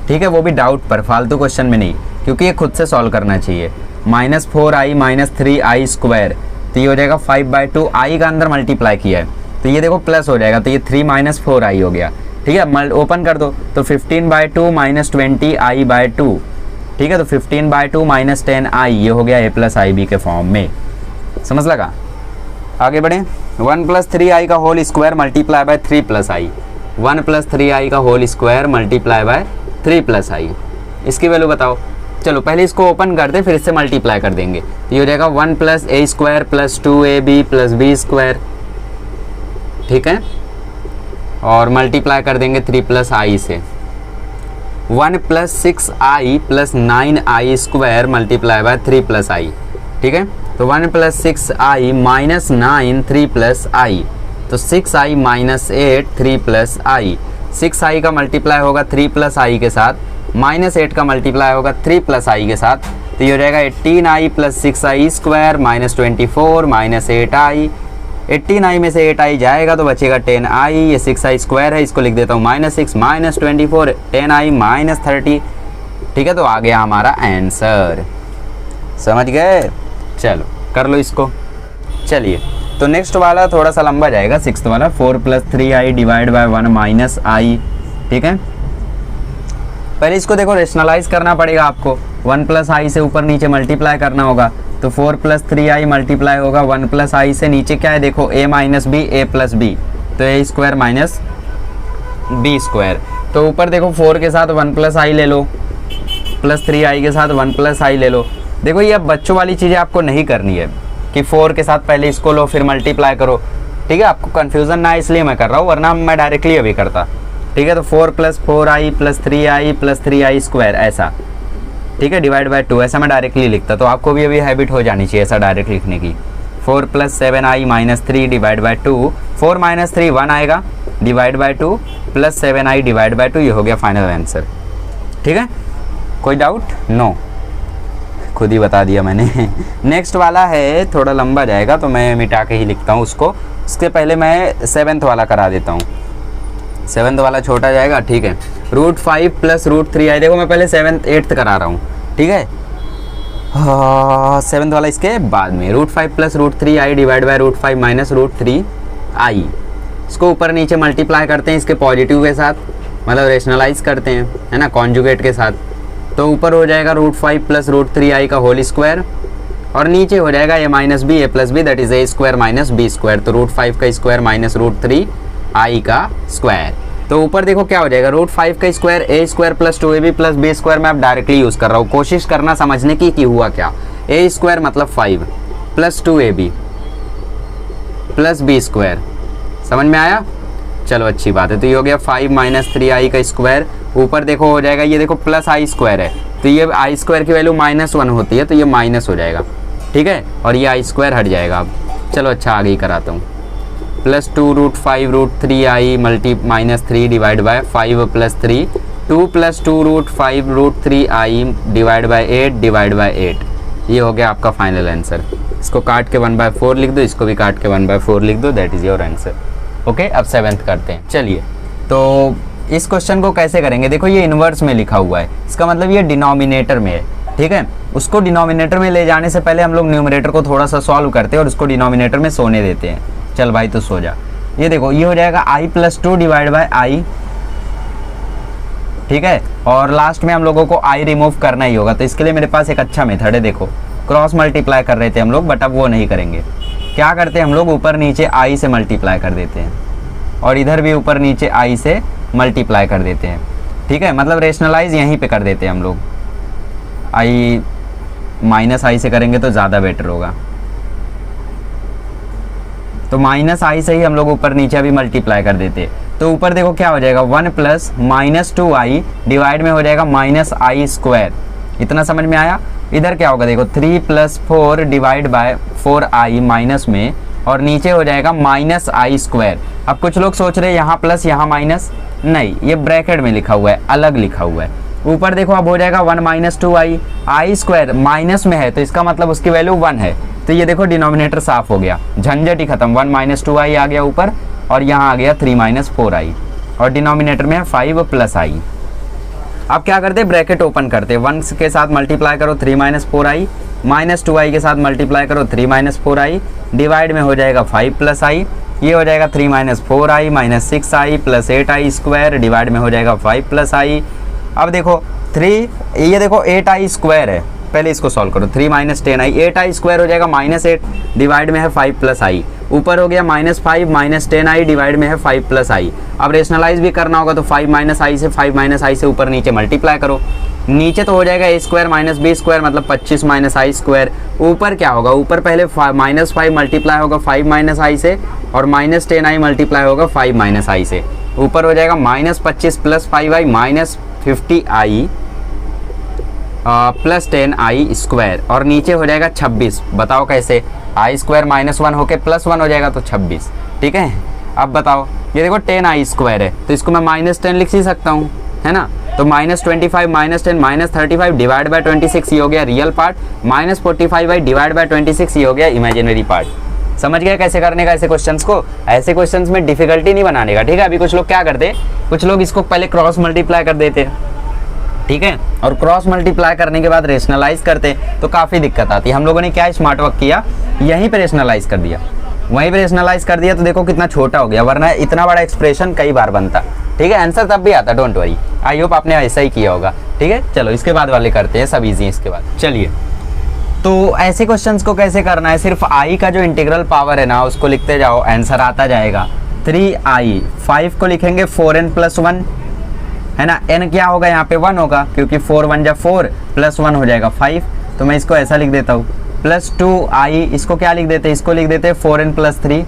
ठीक है, वो भी डाउट पर, फालतू क्वेश्चन में नहीं, क्योंकि ये खुद से सॉल्व करना चाहिए। -4i - 3i², तो ये हो जाएगा 5/2i का अंदर मल्टीप्लाई किया है तो ये देखो प्लस हो जाएगा, तो ये 3 - 4i हो गया, ठीक है। ओपन कर दो तो 15/2 - 20i/2, ठीक है। तो 15/2 - 10i, ये हो गया a + ib के फॉर्म में, समझ लगा। आगे बढ़े, 1 + 3i का whole square multiply by 3 + i, 1 + 3i का whole square multiply by 3 + i, इसकी वैल्यू बताओ। चलो पहले इसको ओपन कर दे फिर इससे मल्टीप्लाई कर देंगे, तो ये हो जाएगा 1 + a² + 2ab + b², ठीक है, और मल्टीप्लाई कर देंगे 3 + i से। 1 + 6i + 9i² multiply by 3 + i, ठीक है। तो 1 + 6i - 9 3 + i, तो 6i - 8 3 + i, 6i का मल्टीप्लाई होगा 3 + i के साथ, -8 का मल्टीप्लाई होगा 3 + i के साथ, तो ये हो जाएगा 18i + 6i² - 24 - 8i, 18i में से 8i जाएगा तो बचेगा 10i, ये 6i² है, इसको लिख देता हूँ -6 - 24 10i - 30, ठीक है। तो आ गया हमारा आंसर, समझ गए। चलो कर लो इसको। चलिए तो नेक्स्ट वाला थोड़ा सा लंबा जाएगा, 6th वाला, 4 + 3i / 1 - i, ठीक है। पहले इसको देखो रेशनलाइज करना पड़ेगा आपको, 1 + i से ऊपर नीचे मल्टीप्लाई करना होगा, तो 4 + 3i मल्टीप्लाई होगा 1 + i से, नीचे क्या है देखो a - b a + b, तो a² - b², तो ऊपर देखो 4 के साथ 1 + i ले लो, प्लस 3i के साथ 1 + i ले लो। देखो ये अब बच्चों वाली चीज़ें आपको नहीं करनी है कि 4 के साथ पहले इसको लो फिर मल्टीप्लाई करो, ठीक है, आपको कन्फ्यूज़न ना इसलिए मैं कर रहा हूँ, वरना मैं डायरेक्टली अभी करता, ठीक है। तो 4 + 4i + 3i + 3i² ऐसा, ठीक है, / 2 ऐसा मैं डायरेक्टली लिखता, तो आपको भी अभी हैबिट हो जानी चाहिए ऐसा डायरेक्ट लिखने की। 4 + 7i - 3 / 2, 4 - 3 1 आएगा, / 2 + 7i / 2, ये हो गया फाइनल आंसर, ठीक है। कोई डाउट? नो, खुद ही बता दिया मैंने। नेक्स्ट वाला है थोड़ा लंबा जाएगा तो मैं मिटा के ही लिखता हूँ उसको, उसके पहले मैं 7th वाला करा देता हूँ, 7th वाला छोटा जाएगा, ठीक है। √5 + √3i, देखो मैं पहले 7th 8th करा रहा हूँ, ठीक है, 7th वाला इसके बाद में। √5 + √3i / √5 - √3i, इसको ऊपर नीचे मल्टीप्लाई करते हैं इसके पॉजिटिव के साथ, मतलब रेशनलाइज करते हैं, है ना, कॉन्जुगेट के साथ, तो ऊपर हो जाएगा √5 + √3i का होल स्क्वायर, और नीचे हो जाएगा a - b a + b, that is a² - b², तो √5 का स्क्वायर - √3i का स्क्वायर, तो ऊपर देखो क्या हो जाएगा, √5 का स्क्वायर a² + 2ab + b², मैं अब डायरेक्टली यूज़ कर रहा हूँ, कोशिश करना समझने की कि हुआ क्या। a² मतलब 5 + 2ab + b², समझ में आया, चलो अच्छी बात है। तो ये हो गया 5 - 3i का स्क्वायर, ऊपर देखो हो जाएगा, ये देखो +i² है, तो ये i² की वैल्यू -1 होती है, तो ये माइनस हो जाएगा, ठीक है, और ये i² हट जाएगा। अब चलो अच्छा आगे ही कराता हूँ, +2 √5 √3i - 3 / 5 + 3, 2 + 2 √5 √3i / 8, ये हो गया आपका फाइनल आंसर। इसको काट के 1/4 लिख दो, इसको भी काट के 1/4 लिख दो, that is your answer. Okay, अब 7th करते हैं। चलिए तो इस क्वेश्चन को कैसे करेंगे, देखो ये इन्वर्स में लिखा हुआ है, इसका मतलब ये डिनोमिनेटर में है, ठीक है। उसको डिनोमिनेटर में ले जाने से पहले हम लोग न्यूमरेटर को थोड़ा सा सॉल्व करते हैं और उसको डिनोमिनेटर में सोने देते हैं। चल भाई तो सो जा। ये देखो ये हो जाएगा i + 2 / i, ठीक है। और लास्ट में हम लोगों को आई रिमूव करना ही होगा, तो इसके लिए मेरे पास एक अच्छा मेथड है। देखो क्रॉस मल्टीप्लाई कर रहे थे हम लोग, बट अब वो नहीं करेंगे। क्या करते हैं हम लोग, ऊपर नीचे आई से मल्टीप्लाई कर देते हैं और इधर भी ऊपर नीचे आई से मल्टीप्लाई कर देते हैं। ठीक है, मतलब रेशनलाइज यहीं पे कर देते हैं हम लोग। आई माइनस आई से करेंगे तो ज़्यादा बेटर होगा, तो माइनस आई से ही हम लोग ऊपर नीचे अभी मल्टीप्लाई कर देते। तो ऊपर देखो क्या हो जाएगा, 1 प्लस माइनस 2i डिवाइड में हो जाएगा माइनस आई स्क्वायर। इतना समझ में आया। इधर क्या होगा देखो, 3 plus 4 divide by 4i minus में, और नीचे हो जाएगा माइनस आई स्क्वायर। अब कुछ लोग सोच रहे हैं यहाँ प्लस यहाँ माइनस, नहीं, ये ब्रैकेट में लिखा हुआ है, अलग लिखा हुआ है। ऊपर देखो अब हो जाएगा 1 माइनस 2i, आई स्क्वायर माइनस में है तो इसका मतलब उसकी वैल्यू 1 है। तो ये देखो डिनोमिनेटर साफ हो गया, झंझट ही खत्म। 1 माइनस 2i आ गया ऊपर, और यहाँ आ गया 3 माइनस 4i, और डिनोमिनेटर में है 5 प्लस i। अब क्या करते, ब्रैकेट ओपन करते, 1 के साथ मल्टीप्लाई करो 3 माइनस 4i, माइनस 2i के साथ मल्टीप्लाई करो 3 माइनस 4i, डिवाइड में हो जाएगा 5 प्लस i, ये हो जाएगा 3 minus 4i minus 6i plus 8i square, divide में हो जाएगा 5 प्लस i। अब देखो 3, ये देखो 8i स्क्वायर है, पहले इसको सॉल्व करो। 3 माइनस 10i, 8i स्क्वायर हो जाएगा माइनस 8, डिवाइड में है 5 प्लस i। ऊपर हो गया माइनस 5 माइनस 10i, डिवाइड में है 5 प्लस i। अब रेशनलाइज भी करना होगा तो 5 माइनस i से 5 माइनस i से ऊपर नीचे मल्टीप्लाई करो। नीचे तो हो जाएगा a square minus b square, मतलब 25 माइनस i स्क्वायर। ऊपर क्या होगा, ऊपर पहले माइनस 5 मल्टीप्लाई होगा 5 माइनस i से, और माइनस 10i मल्टीप्लाई होगा 5 माइनस i से। ऊपर हो जाएगा minus 25 plus 5i minus 50i plus 10i square, और नीचे हो जाएगा 26। बताओ कैसे, आई स्क्वायर माइनस 1 होके प्लस 1 हो जाएगा तो 26। ठीक है, अब बताओ, ये देखो 10i स्क्वायर है तो इसको मैं माइनस 10 लिख ही सकता हूँ, है ना। तो minus 25 minus 10 minus 35 divide by 26, ये हो गया real part, minus 45 divide by 26, ये हो गया इमेजिनरी पार्ट। समझ गए कैसे करने का ऐसे क्वेश्चंस को। ऐसे क्वेश्चंस में डिफिकल्टी नहीं बनाने का, ठीक है। अभी कुछ लोग क्या करते, कुछ लोग इसको पहले क्रॉस मल्टीप्लाई कर देते, ठीक है, और क्रॉस मल्टीप्लाई करने के बाद रेशनलाइज करते तो काफ़ी दिक्कत आती है। हम लोगों ने क्या स्मार्ट वर्क किया, यहीं पे रेशनलाइज कर दिया, वहीं पे रेशनलाइज कर दिया, तो देखो कितना छोटा हो गया, वरना इतना बड़ा एक्सप्रेशन कई बार बनता। ठीक है, आंसर तब भी आता, डोंट वरी। आई होप आपने ऐसा ही किया होगा। ठीक है, चलो इसके बाद वाले करते हैं, सब इजी है इसके बाद। चलिए, तो ऐसे क्वेश्चंस को कैसे करना है, सिर्फ आई का जो इंटीग्रल पावर है ना उसको लिखते जाओ, आंसर आता जाएगा। 3i, 5 को लिखेंगे 4n प्लस 1, है ना। n क्या होगा यहाँ पे 1 होगा, क्योंकि 4 1 जा 4 प्लस 1 हो जाएगा 5, तो मैं इसको ऐसा लिख देता हूँ। प्लस 2i, इसको क्या लिख देते हैं, इसको लिख देते हैं 4n प्लस 3,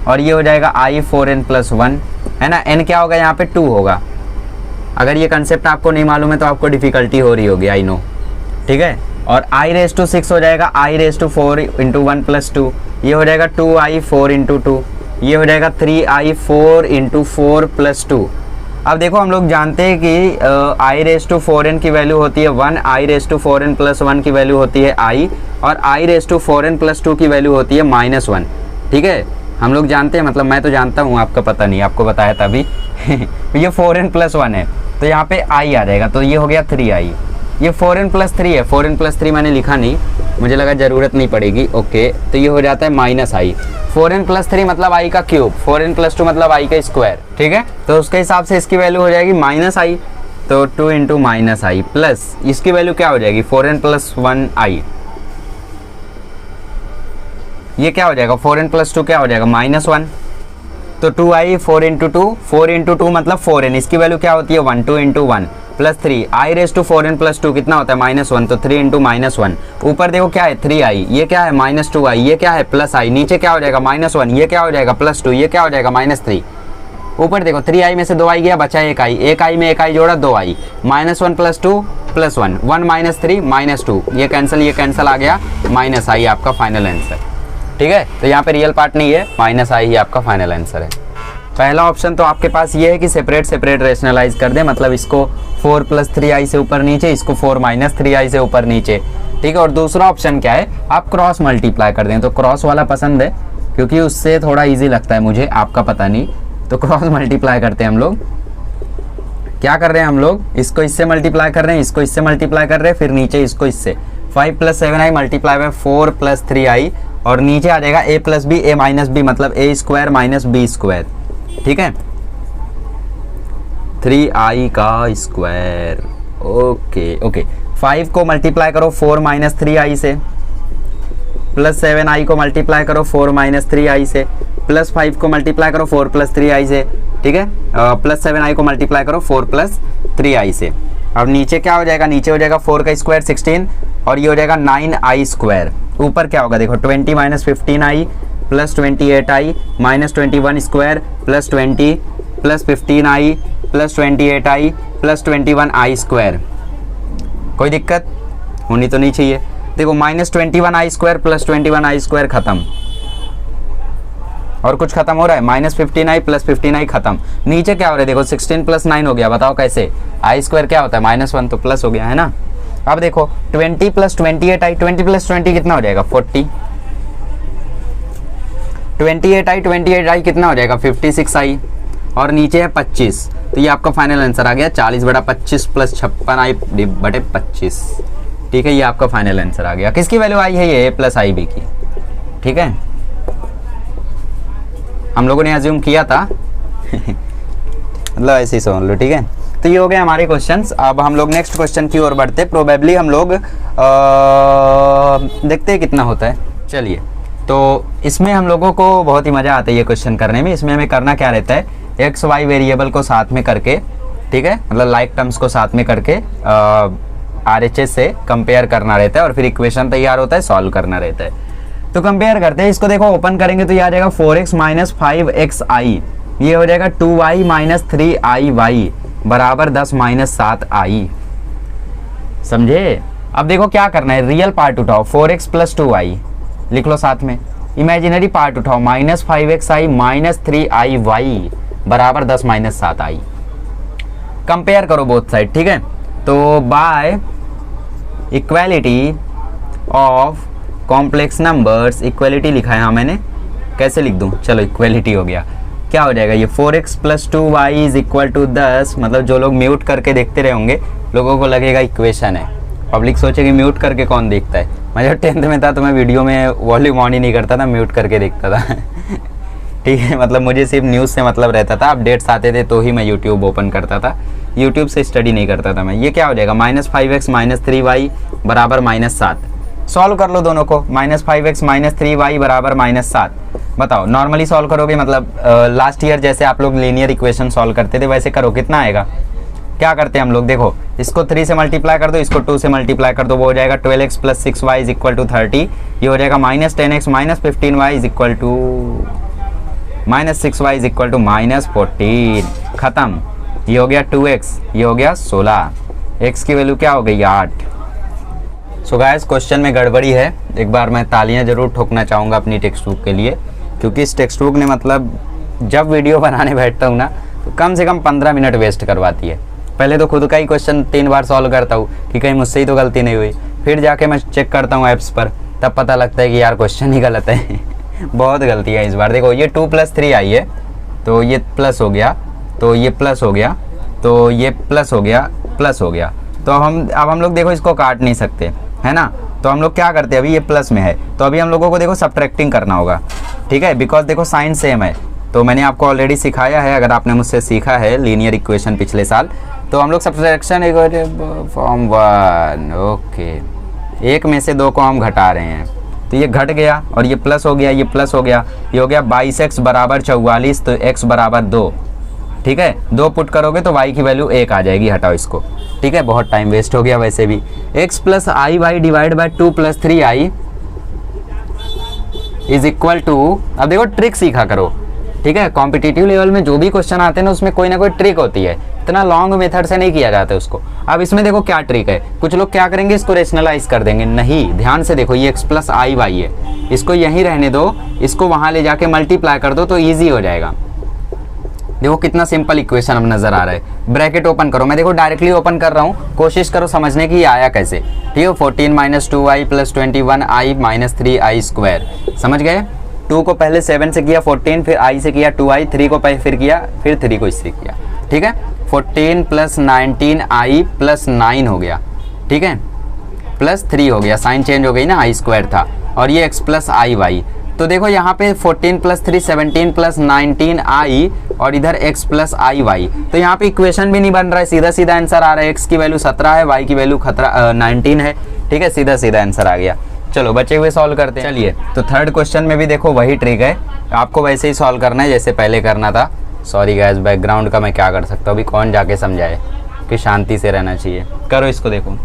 और ये हो जाएगा i 4n प्लस 1, है ना। n क्या होगा यहाँ पे 2 होगा। अगर ये कंसेप्ट आपको नहीं मालूम है तो आपको डिफिकल्टी हो रही होगी, आई नो। ठीक है, और i रेस टू 6 हो जाएगा i raise to 4 into 1 plus 2, ये हो जाएगा 2i 4 इंटू 2, ये हो जाएगा 3i 4 इंटू 4 प्लस 2। अब देखो हम लोग जानते हैं कि i रेस टू 4n की वैल्यू होती है 1, i raise to 4n plus 1 की वैल्यू होती है i, और i raise to 4n plus 2 की वैल्यू होती है माइनस 1। ठीक है, हम लोग जानते हैं, मतलब मैं तो जानता हूँ, आपका पता नहीं, आपको बताया था अभी। ये 4n प्लस 1 है तो यहाँ पे i आ जाएगा, तो ये हो गया 3i। ये 4n प्लस 3 है, 4n प्लस 3 मैंने लिखा नहीं, मुझे लगा ज़रूरत नहीं पड़ेगी। ओके, तो ये हो जाता है माइनस i। 4n प्लस 3 मतलब i का क्यूब, 4n प्लस 2 मतलब i का स्क्वायर। ठीक है, तो उसके हिसाब से इसकी वैल्यू हो जाएगी माइनस i, तो 2 इंटू माइनस i प्लस इसकी वैल्यू क्या हो जाएगी 4n प्लस 1i। ये क्या हो जाएगा 4n प्लस 2 क्या हो जाएगा माइनस 1, तो 2i 4 इंटू 2, 4 इंटू 2 मतलब 4n, इसकी वैल्यू क्या होती है 1, 2 into 1 plus 3, i raise to 4n plus 2 कितना होता है माइनस 1, तो 3 इंटू माइनस 1। ऊपर देखो क्या है 3i, ये क्या है माइनस 2i, ये क्या है प्लस i, नीचे क्या हो जाएगा माइनस 1, ये क्या हो जाएगा प्लस 2, ये क्या हो जाएगा माइनस 3। ऊपर देखो 3i में से 2i गया, बचा 1i, 1i में 1i जोड़ा 2i, minus 1 plus 2 plus 1, 1 minus 3 minus 2, ये कैंसिल आ गया, माइनस i आपका फाइनल आंसर। ठीक है, तो यहाँ पे रियल पार्ट नहीं है, माइनस i ही आपका फाइनल आंसर है। पहला ऑप्शन तो आपके पास ये है कि सेपरेट रेशनलाइज कर दे, मतलब इसको 4 प्लस 3i से ऊपर नीचे, इसको 4 माइनस 3i से ऊपर नीचे। ठीक है, और दूसरा ऑप्शन क्या है, आप क्रॉस मल्टीप्लाई कर दें, तो क्रॉस वाला पसंद है क्योंकि उससे थोड़ा इजी लगता है मुझे, आपका पता नहीं, तो क्रॉस मल्टीप्लाई करते हैं हम लोग। क्या कर रहे हैं हम लोग, इसको इससे मल्टीप्लाई कर रहे हैं, इसको इससे मल्टीप्लाई कर रहे हैं, फिर नीचे इसको इससे, 5 plus 7i multiply by 4 plus 3i, और नीचे आ जाएगा a plus B, a minus B मतलब a square minus B square. ठीक है, 3i का स्क्वायर। ओके ओके, 5 को मल्टीप्लाई करो 4 माइनस 3i से, प्लस 7i को मल्टीप्लाई करो 4 माइनस 3i से, प्लस 5 को मल्टीप्लाई करो 4 प्लस 3i से, ठीक है, प्लस 7i को मल्टीप्लाई करो 4 प्लस 3i से। अब नीचे क्या हो जाएगा, नीचे हो जाएगा 4 का स्क्वायर 16 और ये हो जाएगा 9i स्क्वायर। ऊपर क्या होगा देखो, 20 minus 15i plus 28i minus 21 square plus 20 plus 15i plus 28i plus 21i square. कोई दिक्कत होनी तो नहीं चाहिए। देखो minus 21i square plus 21i square खत्म, और कुछ खत्म हो रहा है, माइनस 15i प्लस 15i खत्म। नीचे क्या हो रहा है देखो, 16 प्लस 9 हो गया, बताओ कैसे, आई स्क्वायर क्या होता है -1 तो प्लस हो गया है ना। अब देखो 20 प्लस 28i, 20 प्लस 20 कितना हो जाएगा 40, 28i कितना हो जाएगा 56i, और नीचे है 25, तो ये आपका फाइनल आंसर आ गया 40/25 प्लस 56i/25। ठीक है, ये आपका फाइनल आंसर आ गया। किसकी वैल्यू आई है, ये a प्लस आई बी की। ठीक है, हम लोगों ने अज्यूम किया था मतलब ऐसे ही समझ लो। ठीक है, तो ये हो गए हमारे क्वेश्चंस। अब हम लोग नेक्स्ट क्वेश्चन की ओर बढ़ते। प्रोबेबली हम लोग देखते हैं कितना होता है। चलिए, तो इसमें हम लोगों को बहुत ही मज़ा आता है ये क्वेश्चन करने में। इसमें हमें करना क्या रहता है, एक्स वाई वेरिएबल को साथ में करके, ठीक है, मतलब लाइक टर्म्स को साथ में करके RHS से कंपेयर करना रहता है और फिर इक्वेशन तैयार होता है, सॉल्व करना रहता है। तो कंपेयर करते हैं इसको। देखो ओपन करेंगे तो ये आ जाएगा 4x माइनस 5xi, ये हो जाएगा 2y माइनस 3iy बराबर 10 माइनस 7i। समझे? अब देखो क्या करना है, रियल पार्ट उठाओ, 4x प्लस 2y लिख लो साथ में, इमेजिनरी पार्ट उठाओ, माइनस 5xi माइनस 3iy बराबर 10 माइनस 7i। कंपेयर करो बोथ साइड। ठीक है, तो by equality of complex numbers, equality लिखा है हाँ मैंने, कैसे लिख दूं, चलो इक्वालिटी हो गया। क्या हो जाएगा ये 4x plus 2y is equal to 10, मतलब जो लोग म्यूट करके देखते रहे होंगे लोगों को लगेगा इक्वेशन है, पब्लिक सोचेगी म्यूट करके कौन देखता है। मैं जब 10th में था तो मैं वीडियो में वॉल्यूम ऑन ही नहीं करता था, म्यूट करके देखता था ठीक है, मतलब मुझे सिर्फ न्यूज़ से मतलब रहता था, अपडेट्स आते थे तो ही मैं यूट्यूब ओपन करता था, यूट्यूब से स्टडी नहीं करता था मैं। ये क्या हो जाएगा, माइनस 5x माइनस 3y बराबर -7। सॉल्व कर लो दोनों को, माइनस 5x माइनस 3y बराबर -7। बताओ नॉर्मली सॉल्व करोगे, मतलब लास्ट ईयर जैसे आप लोग लीनियर इक्वेशन सॉल्व करते थे वैसे करो, कितना आएगा। क्या करते हैं हम लोग, देखो इसको 3 से मल्टीप्लाई कर दो, इसको 2 से मल्टीप्लाई कर दो, वो हो जाएगा 12x plus 6y is equal to 30। ये हो जाएगा minus 10x minus 15y is equal to minus 6y is equal to minus 14। खत्म, ये हो गया 2x, ये हो गया 16, x की वैल्यू क्या हो गई 8। सो गाइस क्वेश्चन में गड़बड़ी है, एक बार मैं तालियां जरूर ठोकना चाहूँगा अपनी टेक्स्ट बुक के लिए, क्योंकि इस टेक्स्ट बुक ने मतलब जब वीडियो बनाने बैठता हूँ ना तो कम से कम 15 मिनट वेस्ट करवाती है। पहले तो खुद का ही क्वेश्चन 3 बार सॉल्व करता हूँ कि कहीं मुझसे ही तो गलती नहीं हुई, फिर जाके मैं चेक करता हूँ ऐप्स पर, तब पता लगता है कि यार क्वेश्चन ही गलत है बहुत गलती है इस बार। देखो ये 2 प्लस 3 आई है, तो ये प्लस हो गया, तो ये प्लस हो गया, तो ये प्लस हो गया, प्लस हो गया। तो अब हम लोग देखो इसको काट नहीं सकते है ना, तो हम लोग क्या करते हैं, अभी ये प्लस में है तो अभी हम लोगों को देखो सब्ट्रैक्टिंग करना होगा। ठीक है, बिकॉज देखो साइन सेम है, तो मैंने आपको ऑलरेडी सिखाया है, अगर आपने मुझसे सीखा है लीनियर इक्वेशन पिछले साल, तो हम लोग सब्ट्रैक्शन फॉर्म 1, ओके, एक में से 2 को हम घटा रहे हैं, तो ये घट गया और ये प्लस हो गया, ये प्लस हो गया, ये हो गया 22x बराबर 44, तो x बराबर 2। ठीक है, 2 पुट करोगे तो y की वैल्यू 1 आ जाएगी, हटाओ इसको। ठीक है, बहुत टाइम वेस्ट हो गया वैसे भी। x plus I Y divide by 2 plus 3i is equal to, अब देखो ट्रिक सीखा करो। ठीक है, कॉम्पिटिटिव लेवल में जो भी क्वेश्चन आते हैं ना उसमें कोई ना कोई ट्रिक होती है, इतना लॉन्ग मेथड से नहीं किया जाता है उसको। अब इसमें देखो क्या ट्रिक है, कुछ लोग क्या करेंगे, इसको रेशनलाइज कर देंगे, नहीं, ध्यान से देखो, ये x प्लस आई वाई है, इसको यहीं रहने दो, इसको वहां ले जाके मल्टीप्लाई कर दो तो ईजी हो जाएगा। देखो कितना सिंपल इक्वेशन अब नजर आ रहा है। ब्रैकेट ओपन करो, मैं देखो डायरेक्टली ओपन कर रहा हूँ, कोशिश करो समझने की आया कैसे। ठीक है, 14 minus 2i plus 21i minus 3i square, समझ गए। 2 को पहले 7 से किया 14, फिर i से किया 2i, 3 को फिर किया, फिर 3 को इससे किया। ठीक है, 14 प्लस 19i प्लस 9 हो गया, ठीक है, प्लस 3 हो गया, साइन चेंज हो गई ना, i स्क्वायर था, और ये x प्लस आई वाई। तो देखो यहाँ पे 14 प्लस 3 17 प्लस 19 आई और इधर x प्लस आई वाई। तो यहाँ पे इक्वेशन भी नहीं बन रहा है, सीधा सीधा आंसर आ रहा है। x की वैल्यू 17 है, y की वैल्यू 19 है। ठीक है, सीधा सीधा आंसर आ गया। चलो बचे हुए सॉल्व करते हैं। चलिए, तो थर्ड क्वेश्चन में भी देखो वही ट्रिक है, आपको वैसे ही सॉल्व करना है जैसे पहले करना था। सॉरी गाइस, बैकग्राउंड का मैं क्या कर सकता हूँ, अभी कौन जाके समझाए कि शांति से रहना चाहिए। करो इसको, देखो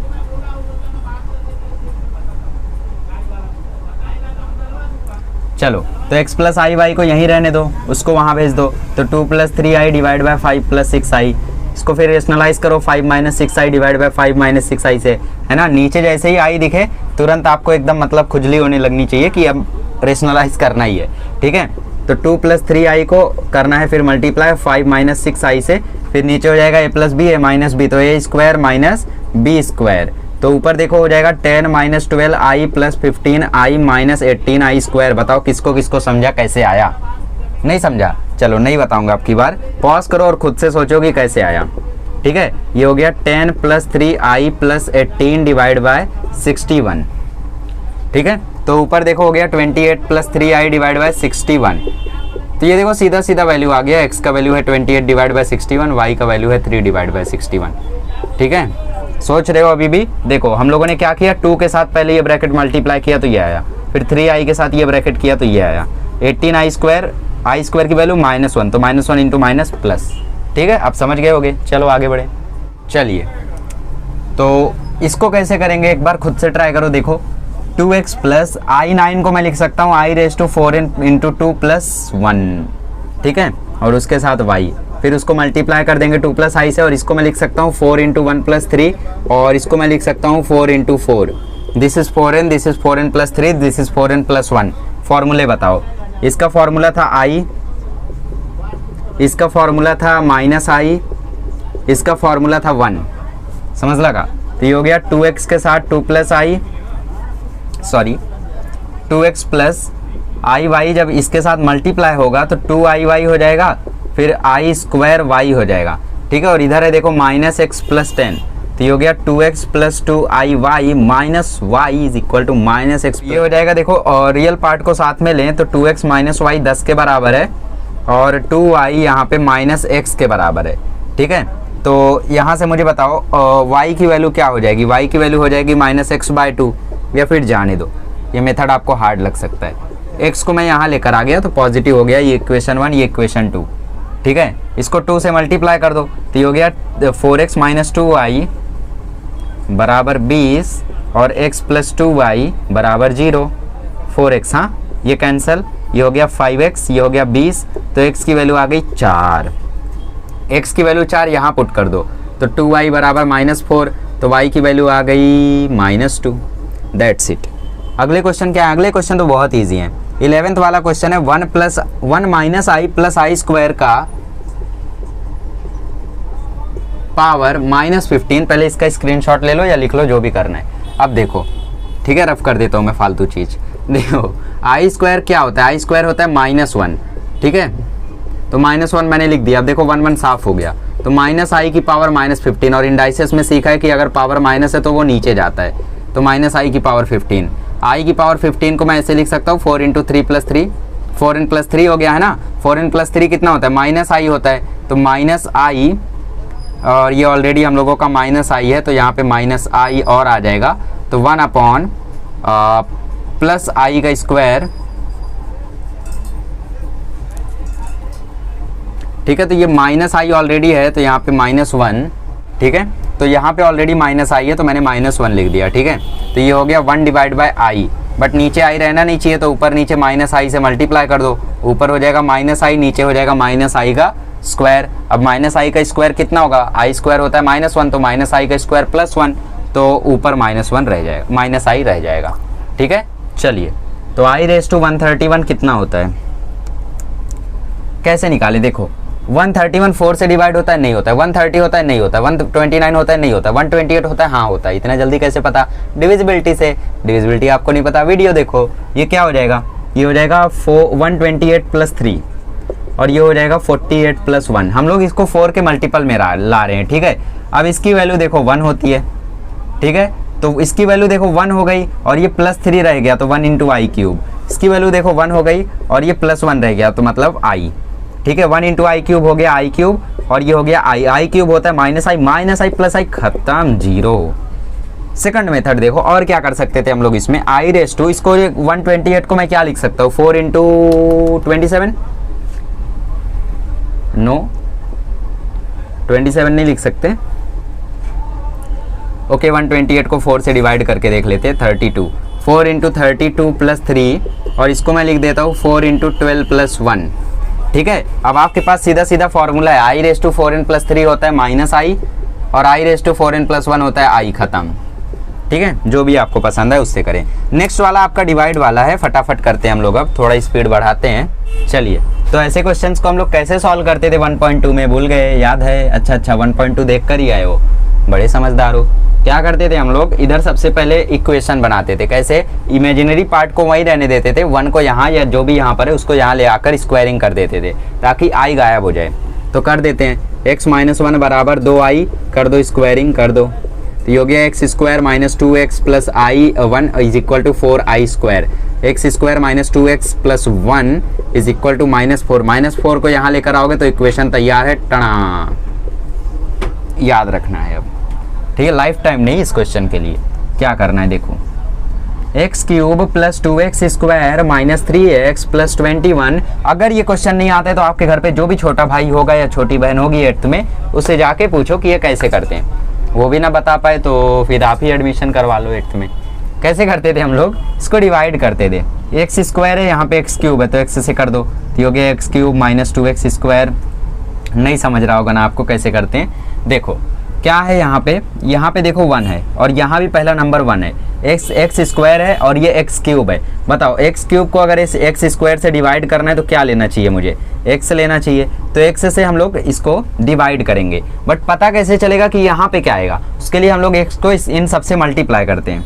चलो। तो x प्लस आई वाई को यहीं रहने दो, उसको वहाँ भेज दो। तो 2 plus 3i divide by 5 plus 6i, इसको फिर रेशनलाइज करो 5 minus 6i divide by 5 minus 6i से, है ना। नीचे जैसे ही i दिखे तुरंत आपको एकदम मतलब खुजली होने लगनी चाहिए कि अब रेशनलाइज करना ही है। ठीक है, तो 2 प्लस 3i को करना है फिर मल्टीप्लाई 5 माइनस 6i से, फिर नीचे हो जाएगा a plus B, a minus B, तो a square minus b square. तो ऊपर देखो हो जाएगा 10 minus 12i plus 15i minus 18i square. बताओ किसको किसको समझा, कैसे आया? नहीं समझा? चलो नहीं बताऊंगा, आपकी बार पॉज करो और खुद से सोचो कि कैसे आया। ठीक है, ये हो गया 10 plus 3i plus 18 divide by 61। ठीक है, तो ऊपर देखो हो गया 28 प्लस 3i डिवाइड बाय 61। तो ये देखो सीधा सीधा वैल्यू आ गया, x का वैल्यू है 28 डिवाइड बाय 61, y का वैल्यू है 3 डिवाइड बाय 61। ठीक है, सोच रहे हो अभी भी? देखो हम लोगों ने क्या किया, 2 के साथ पहले ये ब्रैकेट मल्टीप्लाई किया तो ये आया, फिर 3i के साथ ये ब्रैकेट किया तो ये आया। 18i स्क्वायर, आई स्क्वायर की वैल्यू -1, तो -1 इंटू माइनस प्लस। ठीक है, अब समझ गए होगे। चलो आगे बढ़े। चलिए, तो इसको कैसे करेंगे एक बार खुद से ट्राई करो। देखो 2x प्लस i9 को मैं लिख सकता हूँ i raise to 4 into 2 plus 1। ठीक है, और उसके साथ y, फिर उसको मल्टीप्लाई कर देंगे 2 प्लस i से, और इसको मैं लिख सकता हूँ 4 इंटू 1 प्लस 3, और इसको मैं लिख सकता हूँ 4 into 4। This is 4n, this is 4n plus 3, this is 4n plus 1। फॉर्मूले बताओ। इसका फॉर्मूला था i, इसका फॉर्मूला था -i, इसका फॉर्मूला था 1। समझ लगा? तो ये हो गया 2x के साथ 2 plus i, sorry 2x plus I Y, जब इसके साथ मल्टीप्लाई होगा तो 2i y हो जाएगा, फिर i स्क्वायर y हो जाएगा। ठीक है, और इधर है देखो -x प्लस 10, तो ये हो गया 2x plus 2i minus y is equal to -x। ये हो जाएगा देखो, और रियल पार्ट को साथ में लें तो 2x माइनस y 10 के बराबर है, और 2i यहाँ पे -x के बराबर है। ठीक है, तो यहाँ से मुझे बताओ y की वैल्यू क्या हो जाएगी? y की वैल्यू हो जाएगी -x/2, या फिर जाने दो, ये मेथड आपको हार्ड लग सकता है। x को मैं यहाँ लेकर आ गया तो पॉजिटिव हो गया, ये इक्वेशन 1, ये इक्वेशन 2। ठीक है, इसको 2 से मल्टीप्लाई कर दो तो ये हो गया 4x माइनस 2i बराबर 20, और x प्लस 2y बराबर 0। 4x, हाँ ये कैंसिल, ये हो गया 5x, ये हो गया 20, तो x की वैल्यू आ गई 4। x की वैल्यू 4 यहाँ पुट कर दो तो 2y बराबर -4, तो y की वैल्यू आ गई -2। That's it. अगले क्वेश्चन क्या है? अगले क्वेश्चन तो बहुत ईजी है। 11th वाला क्वेश्चन है 1 माइनस आई प्लस आई स्क्वायर का पावर -15। पहले इसका स्क्रीनशॉट ले लो या लिख लो, जो भी करना है। अब देखो, ठीक है, रफ कर देता हूँ मैं फालतू चीज। देखो आई स्क्वायर क्या होता है? आई स्क्वायर होता है -1। ठीक है, तो -1 मैंने लिख दिया। अब देखो 1 साफ हो गया, तो -i की पावर -15, और इंडाइसेस में सीखा है कि अगर पावर माइनस है तो वो नीचे जाता है, तो -i की पावर 15। i की पावर 15 को मैं ऐसे लिख सकता हूँ 4 इंटू 3 प्लस 3, 4n प्लस 3 हो गया है ना। 4n प्लस 3 कितना होता है? -i होता है, तो -i, और ये ऑलरेडी हम लोगों का -i है, तो यहाँ पे -i और आ जाएगा, तो 1 अपॉन प्लस i का स्क्वायर। ठीक है, तो ये -i ऑलरेडी है, तो यहाँ पे -1। ठीक है, तो यहाँ पे ऑलरेडी -i है, तो मैंने -1 लिख दिया। ठीक है, तो ये हो गया 1 डिवाइड बाय i, बट नीचे i रहना नहीं चाहिए, तो ऊपर नीचे -i से मल्टीप्लाई कर दो। ऊपर हो जाएगा -i, नीचे हो जाएगा -i का स्क्वायर। अब -i का स्क्वायर कितना होगा? i स्क्वायर होता है -1, तो -i का स्क्वायर प्लस 1, तो ऊपर -1 रह जाएगा, -i रह जाएगा। ठीक है, चलिए, तो i रेज़ टू 131 कितना होता है? कैसे निकाले? देखो 131 4 से डिवाइड होता है? नहीं होता है। 130 होता है? नहीं होता है। 129 होता है? नहीं होता है। 128 होता है? हाँ होता है। इतना जल्दी कैसे पता? डिविजिबिलिटी से। डिविजिबिलिटी आपको नहीं पता, वीडियो देखो। ये क्या हो जाएगा? ये हो जाएगा 128 प्लस 3, और ये हो जाएगा 48 प्लस 1। हम लोग इसको 4 के मल्टीपल में ला रहे हैं। ठीक है, अब इसकी वैल्यू देखो 1 होती है। ठीक है, तो इसकी वैल्यू देखो 1 हो गई और ये +3 रह गया तो 1 इंटू आई क्यूब। इसकी वैल्यू देखो 1 हो गई और ये +1 रह गया तो मतलब आई। ठीक है, 1 इंटू आई क्यूब हो गया आई क्यूब और ये हो गया आई क्यूब होता है -i प्लस आई, खत्म, 0। सेकंड मेथड देखो और क्या कर सकते थे हम लोग इसमें, आई रेस टू, इसको 128 को मैं क्या लिख सकता हूँ, 4 इंटू 27, नो 27 नहीं लिख सकते। ओके 128 को 4 से डिवाइड करके देख लेते हैं, 32, 4 इंटू 32 प्लस 3 और इसको मैं लिख देता हूँ 4 इंटू 12 प्लस 1। ठीक है, अब आपके पास सीधा सीधा फॉर्मूला है, आई रेस टू 4n प्लस 3 होता है -i और आई रेस टू 4n प्लस 1 होता है आई, खत्म। ठीक है, जो भी आपको पसंद है उससे करें। नेक्स्ट वाला आपका डिवाइड वाला है, फटाफट करते हैं हम लोग, अब थोड़ा स्पीड बढ़ाते हैं। चलिए, तो ऐसे क्वेश्चंस को हम लोग कैसे सॉल्व करते थे 1.2 में, भूल गए, याद है? अच्छा 1.2 देख कर ही आए हो, बड़े समझदार हो। क्या करते थे हम लोग, इधर सबसे पहले इक्वेशन बनाते थे, कैसे, इमेजिनरी पार्ट को वहीं रहने देते थे, 1 को यहाँ या जो भी यहाँ पर है उसको यहाँ ले आकर स्क्वायरिंग कर देते थे ताकि आई गायब हो जाए। तो कर देते हैं, x - 1 बराबर 2i, कर दो स्क्वायरिंग कर दो, तो ये हो गया x square - 2x plus I 1 is equal to 4i square, x square - 2x plus 1 is equal to -4, -4 को यहाँ लेकर आओगे तो इक्वेशन तैयार है, टना, याद रखना है अब। ठीक है, लाइफ टाइम नहीं इस क्वेश्चन के लिए। क्या करना है देखो, x cube plus 2x square -3x plus 21। अगर ये क्वेश्चन नहीं आता है तो आपके घर पे जो भी छोटा भाई होगा या छोटी बहन होगी 8th में, उससे जाके पूछो कि ये कैसे करते हैं। वो भी ना बता पाए तो फिर आप ही एडमिशन करवा लो 8th में। कैसे करते थे हम लोग, इसको डिवाइड करते थे, एक्स स्क्वायर है यहाँ पे एक्स क्यूब है तो एक्स से कर दो, तो हो गया एक्स क्यूब -2x स्क्वायर। नहीं समझ रहा होगा ना आपको कैसे करते हैं, देखो क्या है यहाँ पे देखो 1 है और यहाँ भी पहला नंबर 1 है, एक्स स्क्वायर है और ये एक्स क्यूब है। बताओ एक्स क्यूब को अगर इस एक्स स्क्वायर से डिवाइड करना है तो क्या लेना चाहिए मुझे, एक्स लेना चाहिए, तो एक्स से हम लोग इसको डिवाइड करेंगे। बट पता कैसे चलेगा कि यहाँ पे क्या आएगा, उसके लिए हम लोग एक्स को इन सबसे मल्टीप्लाई करते हैं।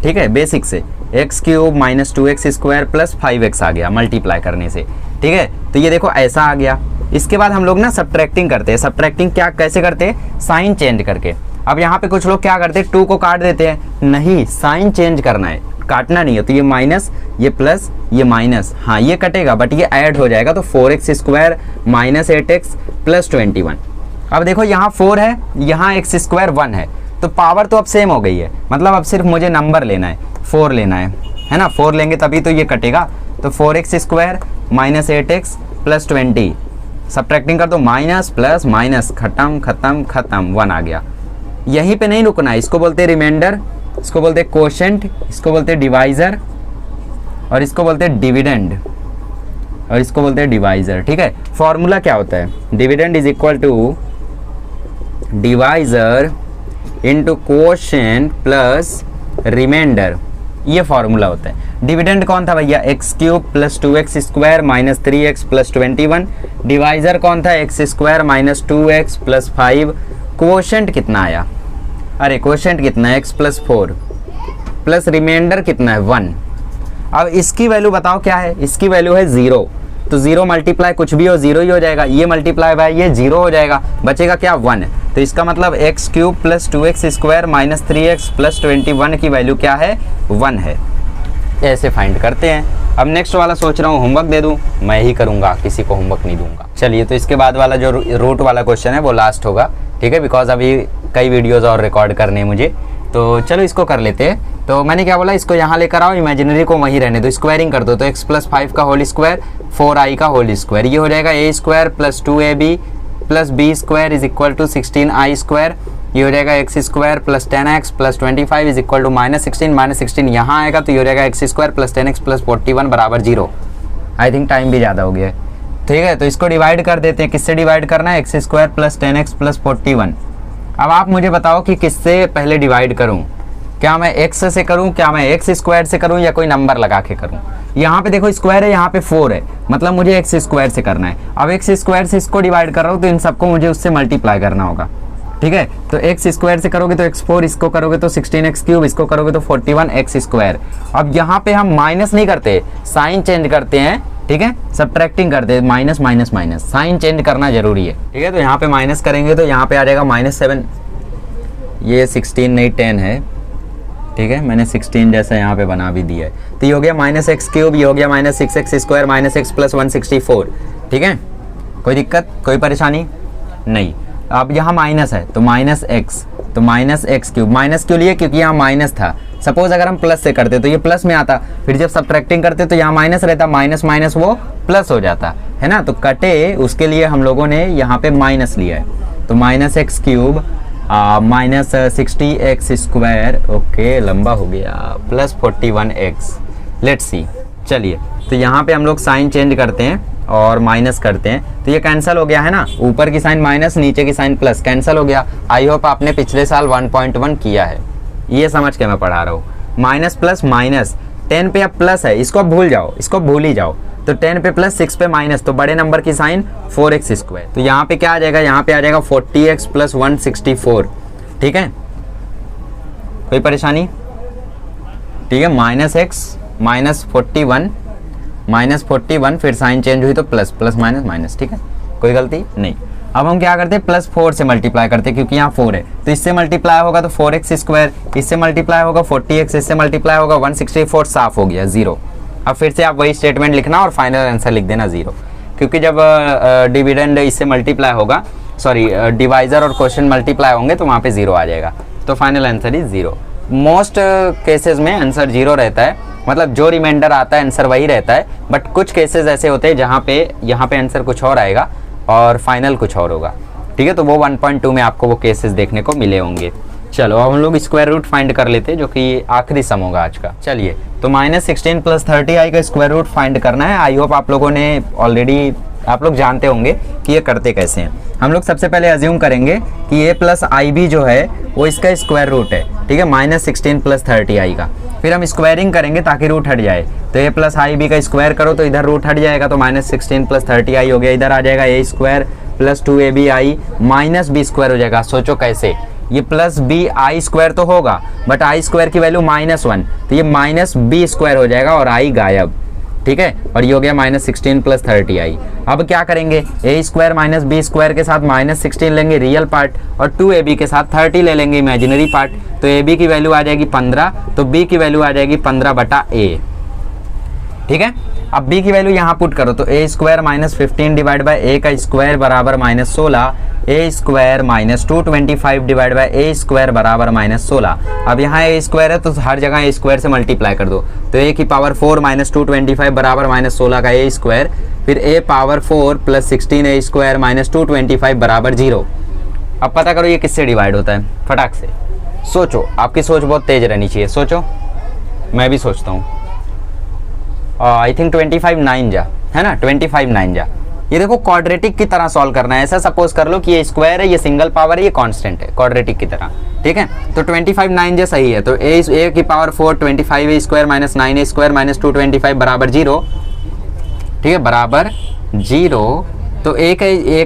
ठीक है, बेसिक से x cube -2x square plus 5x आ गया मल्टीप्लाई करने से। ठीक है, तो ये देखो ऐसा आ गया। इसके बाद हम लोग ना सब्ट्रैक्टिंग करते हैं। सब्ट्रैक्टिंग क्या कैसे करते हैं, साइन चेंज करके। अब यहाँ पे कुछ लोग क्या करते हैं, 2 को काट देते हैं, नहीं साइन चेंज करना है, काटना नहीं है। तो ये माइनस, ये प्लस, ये माइनस, हाँ ये कटेगा बट ये ऐड हो जाएगा, तो 4x स्क्वायर -8x प्लस 21। अब देखो यहाँ 4 है, यहाँ x स्क्वायर 1 है, तो पावर तो अब सेम हो गई है, मतलब अब सिर्फ मुझे नंबर लेना है, 4 लेना है ना, 4 लेंगे तभी तो ये कटेगा। तो 4x square -8x plus 20, subtracting कर दो, माइनस प्लस माइनस, खत्म खत्म खत्म, 1 आ गया। यहीं पे नहीं रुकना है, इसको बोलते हैं रिमाइंडर, इसको बोलते हैं कोशेंट, इसको बोलते हैं डिवाइजर और इसको बोलते हैं डिविडेंड और इसको बोलते हैं डिवाइजर। ठीक है, फॉर्मूला क्या होता है, dividend is equal to divisor into quotient plus remainder, ये फॉर्मूला होता है। डिविडेंड कौन था भैया, X cube plus 2x square -3x plus 21। Divisor कौन था, x square -2x plus 5। Quotient कितना आया, अरे कोशेंट कितना है, x प्लस 4 प्लस रिमाइंडर कितना है 1। अब इसकी वैल्यू बताओ क्या है, इसकी वैल्यू है 0, तो 0 मल्टीप्लाई कुछ भी हो 0 ही हो जाएगा, ये मल्टीप्लाई बाय ये 0 हो जाएगा, बचेगा क्या 1। तो इसका मतलब x cube plus 2x square -3x plus 21 की वैल्यू क्या है, 1 है। ऐसे फाइंड करते हैं। अब नेक्स्ट वाला सोच रहा हूँ होमवर्क दे दूँ, मैं ही करूँगा, किसी को होमवर्क नहीं दूंगा। चलिए, तो इसके बाद वाला जो रूट वाला क्वेश्चन है वो लास्ट होगा, ठीक है, बिकॉज अभी कई वीडियोज़ और रिकॉर्ड करने हैं मुझे, तो चलो इसको कर लेते हैं। तो मैंने क्या बोला, इसको यहाँ लेकर आओ, इमेजिनरी को वहीं रहने दो, स्क्वायरिंग कर दो, तो x प्लस 5 का होल स्क्वायर 4i का होल स्क्वायर, ये हो जाएगा a स्क्वायर प्लस 2ab प्लस b square is equal to 16i square, ये हो जाएगा X square plus 10x plus 25 is equal to -16 यहाँ आएगा, तो ये हो जाएगा X square plus 10x plus 41 बराबर 0। आई थिंक टाइम भी ज़्यादा हो गया है, ठीक है, तो इसको डिवाइड कर देते हैं। किससे डिवाइड करना है, x square plus 10x plus 41। अब आप मुझे बताओ कि किससे पहले डिवाइड करूँ, क्या मैं x से करूँ, क्या मैं एक्स स्क्वायर से करूँ, या कोई नंबर लगा के करूँ। यहाँ पे देखो स्क्वायर है, यहाँ पे 4 है, मतलब मुझे एक्स स्क्वायर से करना है। अब एक्स स्क्वायर से इसको डिवाइड कर रहा हूँ तो इन सबको मुझे उससे मल्टीप्लाई करना होगा, ठीक है। तो एक्स स्क्वायर से करोगे तो x4, इसको करोगे तो 16x क्यूब, इसको करोगे तो 41x स्क्वायर। अब यहाँ पे हम माइनस नहीं करते, साइन चेंज करते हैं, ठीक है, सब्ट्रैक्टिंग करते हैं, minus minus minus, sign change करना जरूरी है, ठीक है। तो यहाँ पे माइनस करेंगे तो यहाँ पे आ जाएगा -7, ये 16 नहीं 10 है, ठीक है, मैंने 16 जैसा यहाँ पे बना भी दिया है। तो ये हो गया -x³, ये हो गया -6x² -x + 164, ठीक है। कोई दिक्कत, कोई परेशानी नहीं। अब यहाँ माइनस है तो -x, तो -x³, माइनस क्यों लिए, क्योंकि यहाँ माइनस था। सपोज अगर हम प्लस से करते तो ये प्लस में आता, फिर जब सब्ट्रैक्टिंग करते तो यहाँ माइनस रहता, माइनस माइनस वो प्लस हो जाता है ना। तो कटे उसके लिए हम लोगों ने यहाँ पे माइनस लिया है। तो -x³ -60x², ओके लंबा हो गया, +41x। लेट्स सी, चलिए तो यहाँ पे हम लोग साइन चेंज करते हैं और माइनस करते हैं, तो ये कैंसिल हो गया है ना, ऊपर की साइन माइनस नीचे की साइन प्लस, कैंसिल हो गया। आई होप आपने पिछले साल 1.1 किया है, ये समझ के मैं पढ़ा रहा हूँ। माइनस प्लस माइनस, 10 पे अब प्लस है, इसको भूल जाओ, इसको भूल ही जाओ। तो 10 पे प्लस, 6 पे माइनस, तो बड़े नंबर की साइन 4x²। तो यहाँ पे क्या आ जाएगा, यहाँ पे आ जाएगा 40x + 164, ठीक है। कोई परेशानी, ठीक है। -x -41 फिर साइन चेंज हुई तो प्लस, प्लस माइनस माइनस, ठीक है, कोई गलती नहीं। अब हम क्या करते हैं, +4 से मल्टीप्लाई करते हैं, क्योंकि यहाँ 4 है, तो इससे मल्टीप्लाई होगा तो 4x², इससे मल्टीप्लाई होगा 40x, इससे मल्टीप्लाई होगा 164, साफ हो गया 0। अब फिर से आप वही स्टेटमेंट लिखना और फाइनल आंसर लिख देना 0, क्योंकि जब डिविडेंड इससे मल्टीप्लाई होगा, सॉरी डिवाइजर और क्वेश्चन मल्टीप्लाई होंगे तो वहाँ पे 0 आ जाएगा। तो final answer is 0। Most cases में आंसर 0 रहता है, मतलब जो रिमाइंडर आता है आंसर वही रहता है, बट कुछ केसेस ऐसे होते हैं जहाँ पे यहाँ पे आंसर कुछ और आएगा और फाइनल कुछ और होगा, ठीक है। तो वो 1.2 में आपको वो केसेस देखने को मिले होंगे। चलो अब हम लोग स्क्वायर रूट फाइंड कर लेते हैं, जो कि आखिरी सम होगा आज का। चलिए तो -16 + 30i का स्क्वायर रूट फाइंड करना है। आई होप आप लोगों ने ऑलरेडी, आप लोग जानते होंगे कि ये करते कैसे हैं। हम लोग सबसे पहले अज्यूम करेंगे कि a + ib जो है वो इसका स्क्वायर रूट है, ठीक है, -16 + 30i का। फिर हम स्क्वायरिंग करेंगे ताकि रूट हट जाए, तो a + ib का स्क्वायर करो तो इधर रूट हट जाएगा, तो -16 + 30i हो गया, इधर आ जाएगा a² + 2abi -b² हो जाएगा। सोचो कैसे, ये +bi² तो होगा, बट i² की वैल्यू -1, तो ये -b² हो जाएगा और i गायब, ठीक है। और ये हो गया -16 + 30i। अब क्या करेंगे, a² - b² के साथ -16 लेंगे रियल पार्ट, और 2ab के साथ 30 ले लेंगे इमेजिनरी पार्ट। तो ab की वैल्यू आ जाएगी 15, तो b की वैल्यू आ जाएगी 15/a, ठीक है। अब b की वैल्यू यहाँ पुट करो, तो a² - 15 / a का स्क्वायर बराबर -16, a² - 225 / a² बराबर -16। अब यहाँ a² है तो हर जगह a² से मल्टीप्लाई कर दो, तो a की पावर 4 - 225 बराबर -16 का a², फिर a पावर 4 + 16 a² - 225 बराबर 0। अब पता करो ये किससे डिवाइड होता है, फटाक से सोचो, आपकी सोच बहुत तेज रहनी चाहिए, सोचो, मैं भी सोचता हूँ। आई थिंक 25 9 जा, है ना, 25 9 जा। ये देखो क्वाड्रेटिक की तरह सॉल्व करना है। ऐसा सपोज कर लो कि ये स्क्वायर है, ये सिंगल पावर है, ये कांस्टेंट है, क्वाड्रेटिक की तरह, ठीक है। तो 25 9 जा सही है, तो a की पावर 4 25 a² - 9a² - 225 बराबर 0, ठीक है, बराबर 0। तो a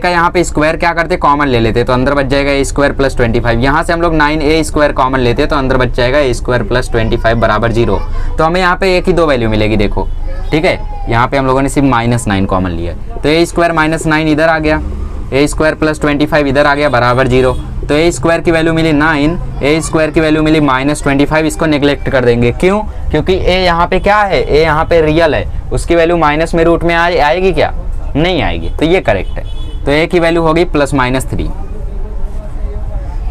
का यहाँ पे स्क्वायर क्या करते, कॉमन ले लेते, तो अंदर बच जाएगा a² + 25। यहाँ से हम लोग 9a² कॉमन लेते तो अंदर बच जाएगा a² + 25 बराबर 0। तो हमें यहाँ पे a की 2 वैल्यू मिलेगी, देखो, ठीक है। यहाँ पे हम लोगों ने सिर्फ -9 कॉमन लिया है, तो a² - 9 इधर आ गया, a² + 25 इधर आ गया बराबर 0। तो a² की वैल्यू मिली 9, a² की वैल्यू मिली -25, इसको नेग्लेक्ट कर देंगे, क्यों, क्योंकि a यहाँ पे क्या है, a यहाँ पे रियल है, उसकी वैल्यू माइनस में रूट में आएगी क्या, नहीं आएगी, तो ये करेक्ट है। तो a की वैल्यू होगी +-3।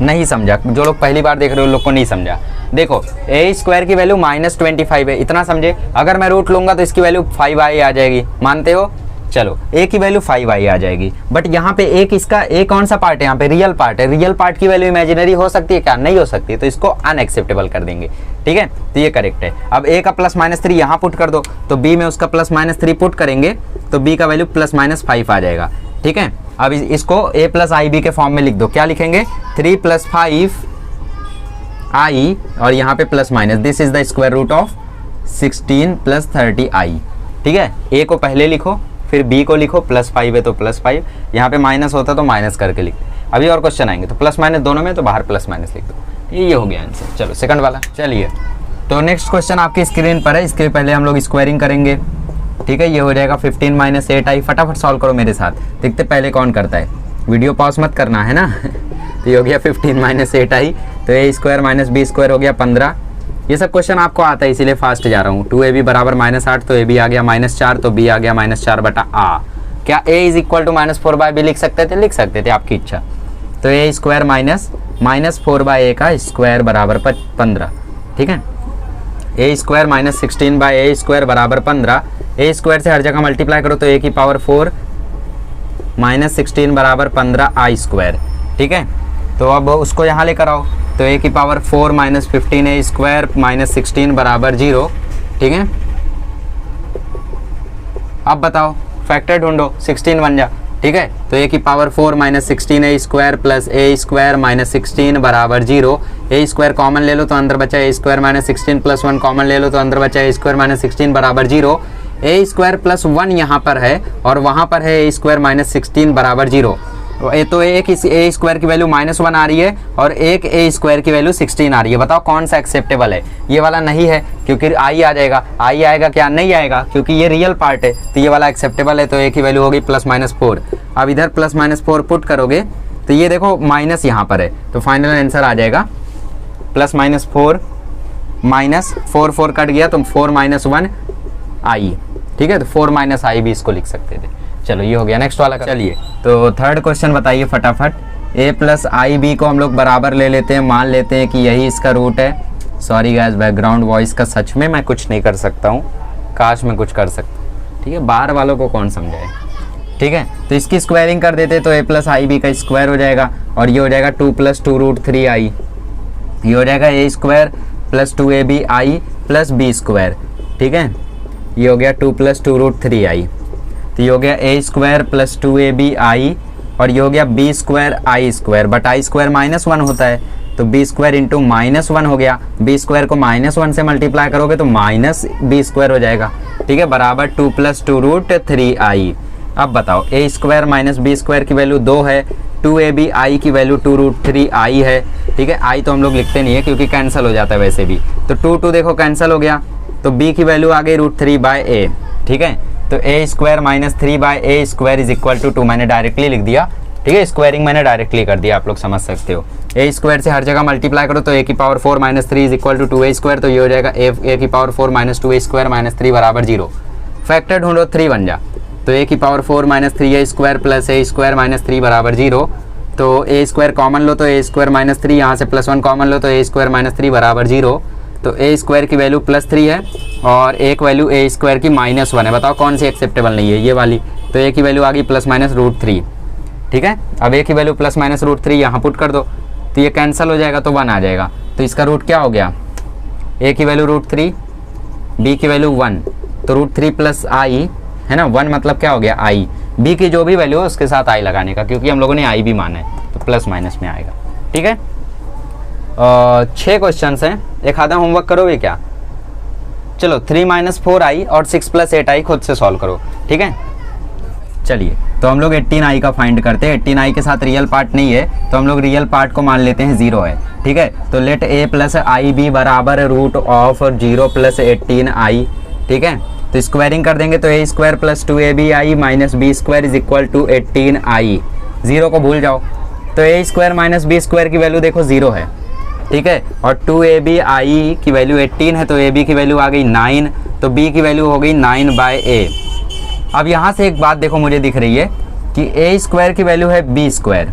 नहीं समझा, जो लोग पहली बार देख रहे हो लोग को नहीं समझा। देखो a² की वैल्यू -25 है, इतना समझे। अगर मैं रूट लूंगा तो इसकी वैल्यू 5i आ जाएगी, मानते हो, चलो a की वैल्यू 5i आ जाएगी। बट यहाँ पे a किसका, a कौन सा पार्ट है, यहाँ पे रियल पार्ट है, रियल पार्ट की वैल्यू इमेजिनरी हो सकती है क्या, नहीं हो सकती, तो इसको अनएक्सेप्टेबल कर देंगे, ठीक है। तो ये करेक्ट है। अब a का +-3 यहाँ पुट कर दो, तो b में उसका +-3 पुट करेंगे तो b का वैल्यू +-5 आ जाएगा, ठीक है। अब इसको a + ib के फॉर्म में लिख दो, क्या लिखेंगे, 3 + 5 i और यहाँ पे +-, this is the square root of 16 + 30i, ठीक है। a को पहले लिखो, फिर b को लिखो, +5 है तो +5, यहाँ पे माइनस होता तो माइनस करके लिखते। अभी और क्वेश्चन आएंगे तो +- दोनों में, तो बाहर +- लिख दो। ये हो गया आंसर। चलो सेकंड वाला, चलिए तो नेक्स्ट क्वेश्चन आपकी स्क्रीन पर है, इसके पहले हम लोग स्क्वायरिंग करेंगे, ठीक है। ये हो जाएगा 15 - 8i, फटाफट सॉल्व करो मेरे साथ, देखते पहले कौन करता है। वीडियो पॉज मत करना है ना तो ये हो गया 15 माइनस 8i, तो ए स्क्वायर माइनस बी स्क्वायर हो गया 15। ये सब क्वेश्चन आपको आता है इसीलिए फास्ट जा रहा हूँ। 2ab बराबर -8, तो ab आ गया -4, तो b आ गया -4 बटा a। क्या a is equal to -4/b लिख सकते थे? लिख सकते थे, आपकी इच्छा। तो ए स्क्वायर माइनस -4/a का स्क्वायर बराबर 15, ठीक है। ए स्क्वायर माइनस 16/a स्क्वायर बराबर 15। ए स्क्वायर से हर जगह मल्टीप्लाई करो तो a की पावर 4 माइनस 16 बराबर 15i स्क्वायर, ठीक है। तो अब उसको यहाँ लेकर आओ, तो a की power 4 minus 15a square minus 16 बराबर 0, ठीक है। अब बताओ फैक्टर ढूंढो, 16 बन जा, ठीक है। तो a की power 4 minus 16a square plus a square minus 16 बराबर 0। a स्क्वायर कॉमन ले लो तो अंदर बचा a square minus 16 plus 1 common ले लो तो अंदर बचा a स्क्वायर माइनस 16 बराबर 0। a स्क्वायर प्लस 1 यहाँ पर है और वहाँ पर है a स्क्वायर माइनस 16 बराबर 0। तो एक a स्क्वायर की वैल्यू -1 आ रही है और एक a स्क्वायर की वैल्यू 16 आ रही है। बताओ कौन सा एक्सेप्टेबल है? ये वाला नहीं है क्योंकि i आ जाएगा। i आएगा क्या? नहीं आएगा क्योंकि ये रियल पार्ट है, तो ये वाला एक्सेप्टेबल है। तो a की वैल्यू होगी +-4। अब इधर +-4 पुट करोगे तो ये देखो माइनस यहाँ पर है, तो फाइनल आंसर आ जाएगा +-4 -4 कट गया तो 4 - 1 i, ठीक है। तो 4 - i भी इसको लिख सकते थे। चलो ये हो गया, नेक्स्ट वाला चलिए। तो थर्ड क्वेश्चन बताइए फटाफट। a प्लस आई बी को हम लोग बराबर ले लेते हैं, मान लेते हैं कि यही इसका रूट है। सॉरी गाइस, बैकग्राउंड वॉइस का सच में मैं कुछ नहीं कर सकता हूँ, काश मैं कुछ कर सकता, ठीक है। बाहर वालों को कौन समझाए, ठीक है। तो इसकी स्क्वायरिंग कर देते तो a प्लस आई बी का स्क्वायर हो जाएगा और ये हो जाएगा 2 + 2√3i। ये हो जाएगा a square plus 2abi plus b square, ठीक है। ये हो गया 2 + 2√3i। तो ये हो गया a स्क्वायर प्लस 2abi और ये हो गया b square i square, but i square -1 होता है तो b स्क्वायर इंटू -1 हो गया। b स्क्वायर को -1 से मल्टीप्लाई करोगे तो -b स्क्वायर हो जाएगा, ठीक है, बराबर 2 + 2√3i। अब बताओ a square minus b square की वैल्यू 2 है, 2abi की वैल्यू 2√3i है, ठीक है। i तो हम लोग लिखते नहीं है क्योंकि कैंसिल हो जाता है वैसे भी, तो 2 देखो कैंसिल हो गया, तो b की वैल्यू आ गई √3/a, ठीक है। तो a square minus 3/a square is equal to 2 मैंने डायरेक्टली लिख दिया, ठीक है। स्क्वायरिंग मैंने डायरेक्टली कर दिया, आप लोग समझ सकते हो। a स्क्वायर से हर जगह मल्टीप्लाई करो तो a की power 4 - 3 is equal to 2a square, तो ये हो जाएगा a की पावर 4 - 2a स्क्वायर - 3 बराबर 0। फैक्टर ढूंढो, 3 बन जा, तो a की power 4 - 3a square plus a square - 3 बराबर 0। तो a स्क्वायर कॉमन लो तो a स्क्वायर -3, यहाँ से +1 कॉमन लो तो a स्क्वायर -3 बराबर 0। तो a स्क्वायर की वैल्यू +3 है और एक वैल्यू a स्क्वायर की -1 है। बताओ कौन सी एक्सेप्टेबल नहीं है? ये वाली। तो a की वैल्यू आ गई ±√3, ठीक है। अब a की वैल्यू ±√3 यहाँ पुट कर दो तो ये कैंसिल हो जाएगा तो 1 आ जाएगा। तो इसका रूट क्या हो गया? a की वैल्यू √3, b की वैल्यू 1, तो √3 + i है ना, 1 मतलब क्या हो गया? i। b की जो भी वैल्यू है उसके साथ i लगाने का, क्योंकि हम लोगों ने i भी माना है, तो प्लस माइनस में आएगा, ठीक है। 6 क्वेश्चन हैं, एक आधा होमवर्क करोगे क्या? चलो 3 - 4i और 6 + 8i खुद से सॉल्व करो, ठीक है। चलिए तो हम लोग 18i का फाइंड करते हैं। 18i के साथ रियल पार्ट नहीं है तो हम लोग रियल पार्ट को मान लेते हैं 0 है, ठीक है। तो लेट a + ib बराबर √0 + 18i, ठीक है। तो स्क्वायरिंग कर देंगे तो a square plus 2abi minus b square is equal to 18i। 0 को भूल जाओ, तो a square minus b square की वैल्यू देखो 0 है, ठीक है। और 2abi की वैल्यू 18 है तो ab की वैल्यू आ गई 9, तो b की वैल्यू हो गई 9/a। अब यहाँ से एक बात देखो मुझे दिख रही है कि a स्क्वायर की वैल्यू है b स्क्वायर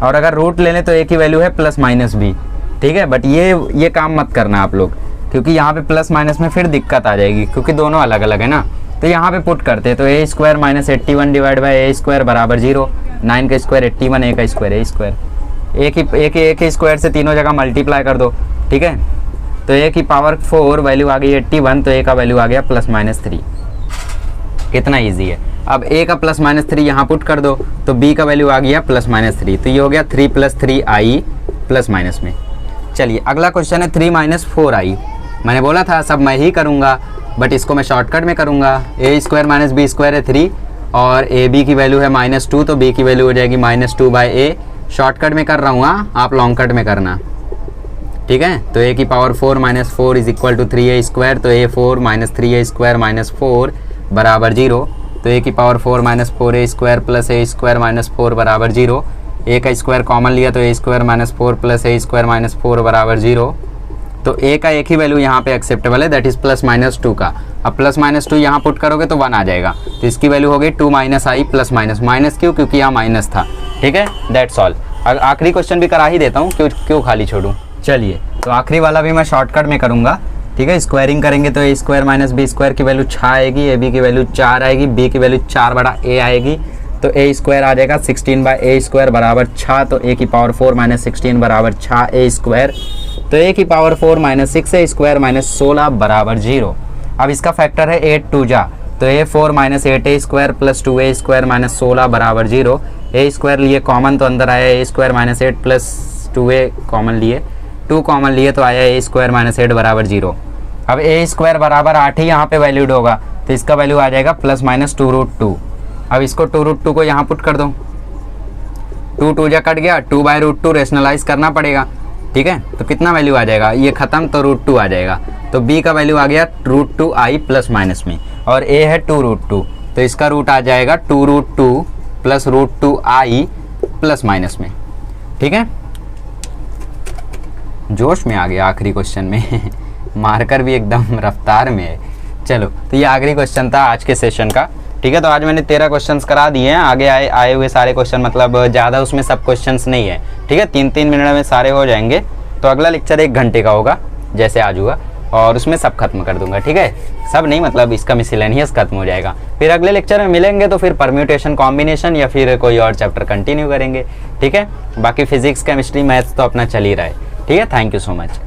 और अगर रूट ले लें तो a की वैल्यू है +-b, ठीक है। बट ये काम मत करना आप लोग, क्योंकि यहाँ पे प्लस माइनस में फिर दिक्कत आ जाएगी क्योंकि दोनों अलग अलग है ना। तो यहाँ पे पुट करते हैं तो a square minus 81 divide by a square बराबर 0। 9 का स्क्वायर 81, a का स्क्वायर a स्क्वायर। एक ही स्क्वायर से तीनों जगह मल्टीप्लाई कर दो, ठीक है। तो a की पावर 4 वैल्यू आ गई 81, तो a का वैल्यू आ गया +-3। कितना ईजी है। अब a का +-3 यहाँ पुट कर दो तो b का वैल्यू आ गया +-3, तो ये हो गया 3 + 3i प्लस माइनस में। चलिए अगला क्वेश्चन है 3 - 4i। मैंने बोला था सब मैं ही करूँगा, बट इसको मैं शॉर्टकट में करूँगा। a square minus b square है 3 और ab की वैल्यू है -2, तो b की वैल्यू हो जाएगी -2/a। शॉर्टकट में कर रहा हूँ, आप लॉन्ग कट में करना, ठीक है। तो a की power 4 - 4 is equal to 3a square, तो a4 - 3a स्क्वायर -4 बराबर 0। तो a की power 4 - 4a square plus a square -4 बराबर 0। ए का स्क्वायर कॉमन लिया तो ए स्क्वायर माइनस 4 प्लस ए स्क्वायर माइनस 4 बराबर 0। तो ए का एक ही वैल्यू यहाँ पे एक्सेप्टेबल है, दैट इज प्लस माइनस 2 का। अब प्लस माइनस 2 यहाँ पुट करोगे तो 1 आ जाएगा, तो इसकी वैल्यू हो गई 2 माइनस आई प्लस माइनस। माइनस क्यों? क्योंकि यहाँ माइनस था। ठीक है, दैट्स ऑल। आखिरी क्वेश्चन भी करा ही देता हूँ, क्यों खाली छोड़ूँ। चलिए, तो आखिरी वाला भी मैं शॉर्टकट में करूँगा। ठीक है, स्क्वायरिंग करेंगे तो ए स्क्वायर माइनस बी स्क्वायर की वैल्यू 6 आएगी, ए बी की वैल्यू 4 आएगी, बी की वैल्यू 4 बड़ा ए आएगी। तो ए स्क्वायर आ जाएगा 16 बाई ए स्क्वायर बराबर 6। तो ए की पावर 4 माइनस 16 बराबर 6 ए स्क्वायर। तो ए की पावर 4 माइनस 6 ए स्क्वायर माइनस 16 बराबर 0। अब इसका फैक्टर है 8 2 जा, तो ए 4 माइनस 8 ए स्क्वायर प्लस 2 ए स्क्वायर माइनस 16 बराबर 0। ए स्क्वायर लिए कॉमन तो अंदर आया A square minus 8 plus 2a common लिए, 2 कॉमन लिए तो आया ए स्क्वायर माइनस 8 बराबर 0। अब ए स्क्वायर बराबर 8 ही यहाँ पे वैल्यूड होगा, तो इसका वैल्यू आ जाएगा प्लस माइनस 2√2। अब इसको 2√2 को यहाँ पुट कर दो, 2 2 जा कट गया, 2/√2 रेशनलाइज करना पड़ेगा। ठीक है, तो कितना वैल्यू आ जाएगा, ये खत्म तो √2 आ जाएगा। तो b का वैल्यू आ गया √2i प्लस माइनस में, और a है 2√2, तो इसका रूट आ जाएगा 2√2 प्लस √2i प्लस माइनस में। ठीक है, जोश में आ गया आखिरी क्वेश्चन में मार्कर भी एकदम रफ्तार में है। चलो, तो ये आखिरी क्वेश्चन था आज के सेशन का। ठीक है, तो आज मैंने 13 क्वेश्चंस करा दिए हैं। आगे आए हुए सारे क्वेश्चन, मतलब ज़्यादा उसमें सब क्वेश्चंस नहीं है। ठीक है, 3-3 मिनट में सारे हो जाएंगे। तो अगला लेक्चर 1 घंटे का होगा, जैसे आज हुआ, और उसमें सब खत्म कर दूंगा। ठीक है, सब नहीं, मतलब इसका मिसलेनियस खत्म हो जाएगा। फिर अगले लेक्चर में मिलेंगे तो फिर परम्यूटेशन कॉम्बिनेशन या फिर कोई और चैप्टर कंटिन्यू करेंगे। ठीक है, बाकी फिजिक्स केमिस्ट्री मैथ्स तो अपना चल ही रहा है। ठीक है, थैंक यू सो मच।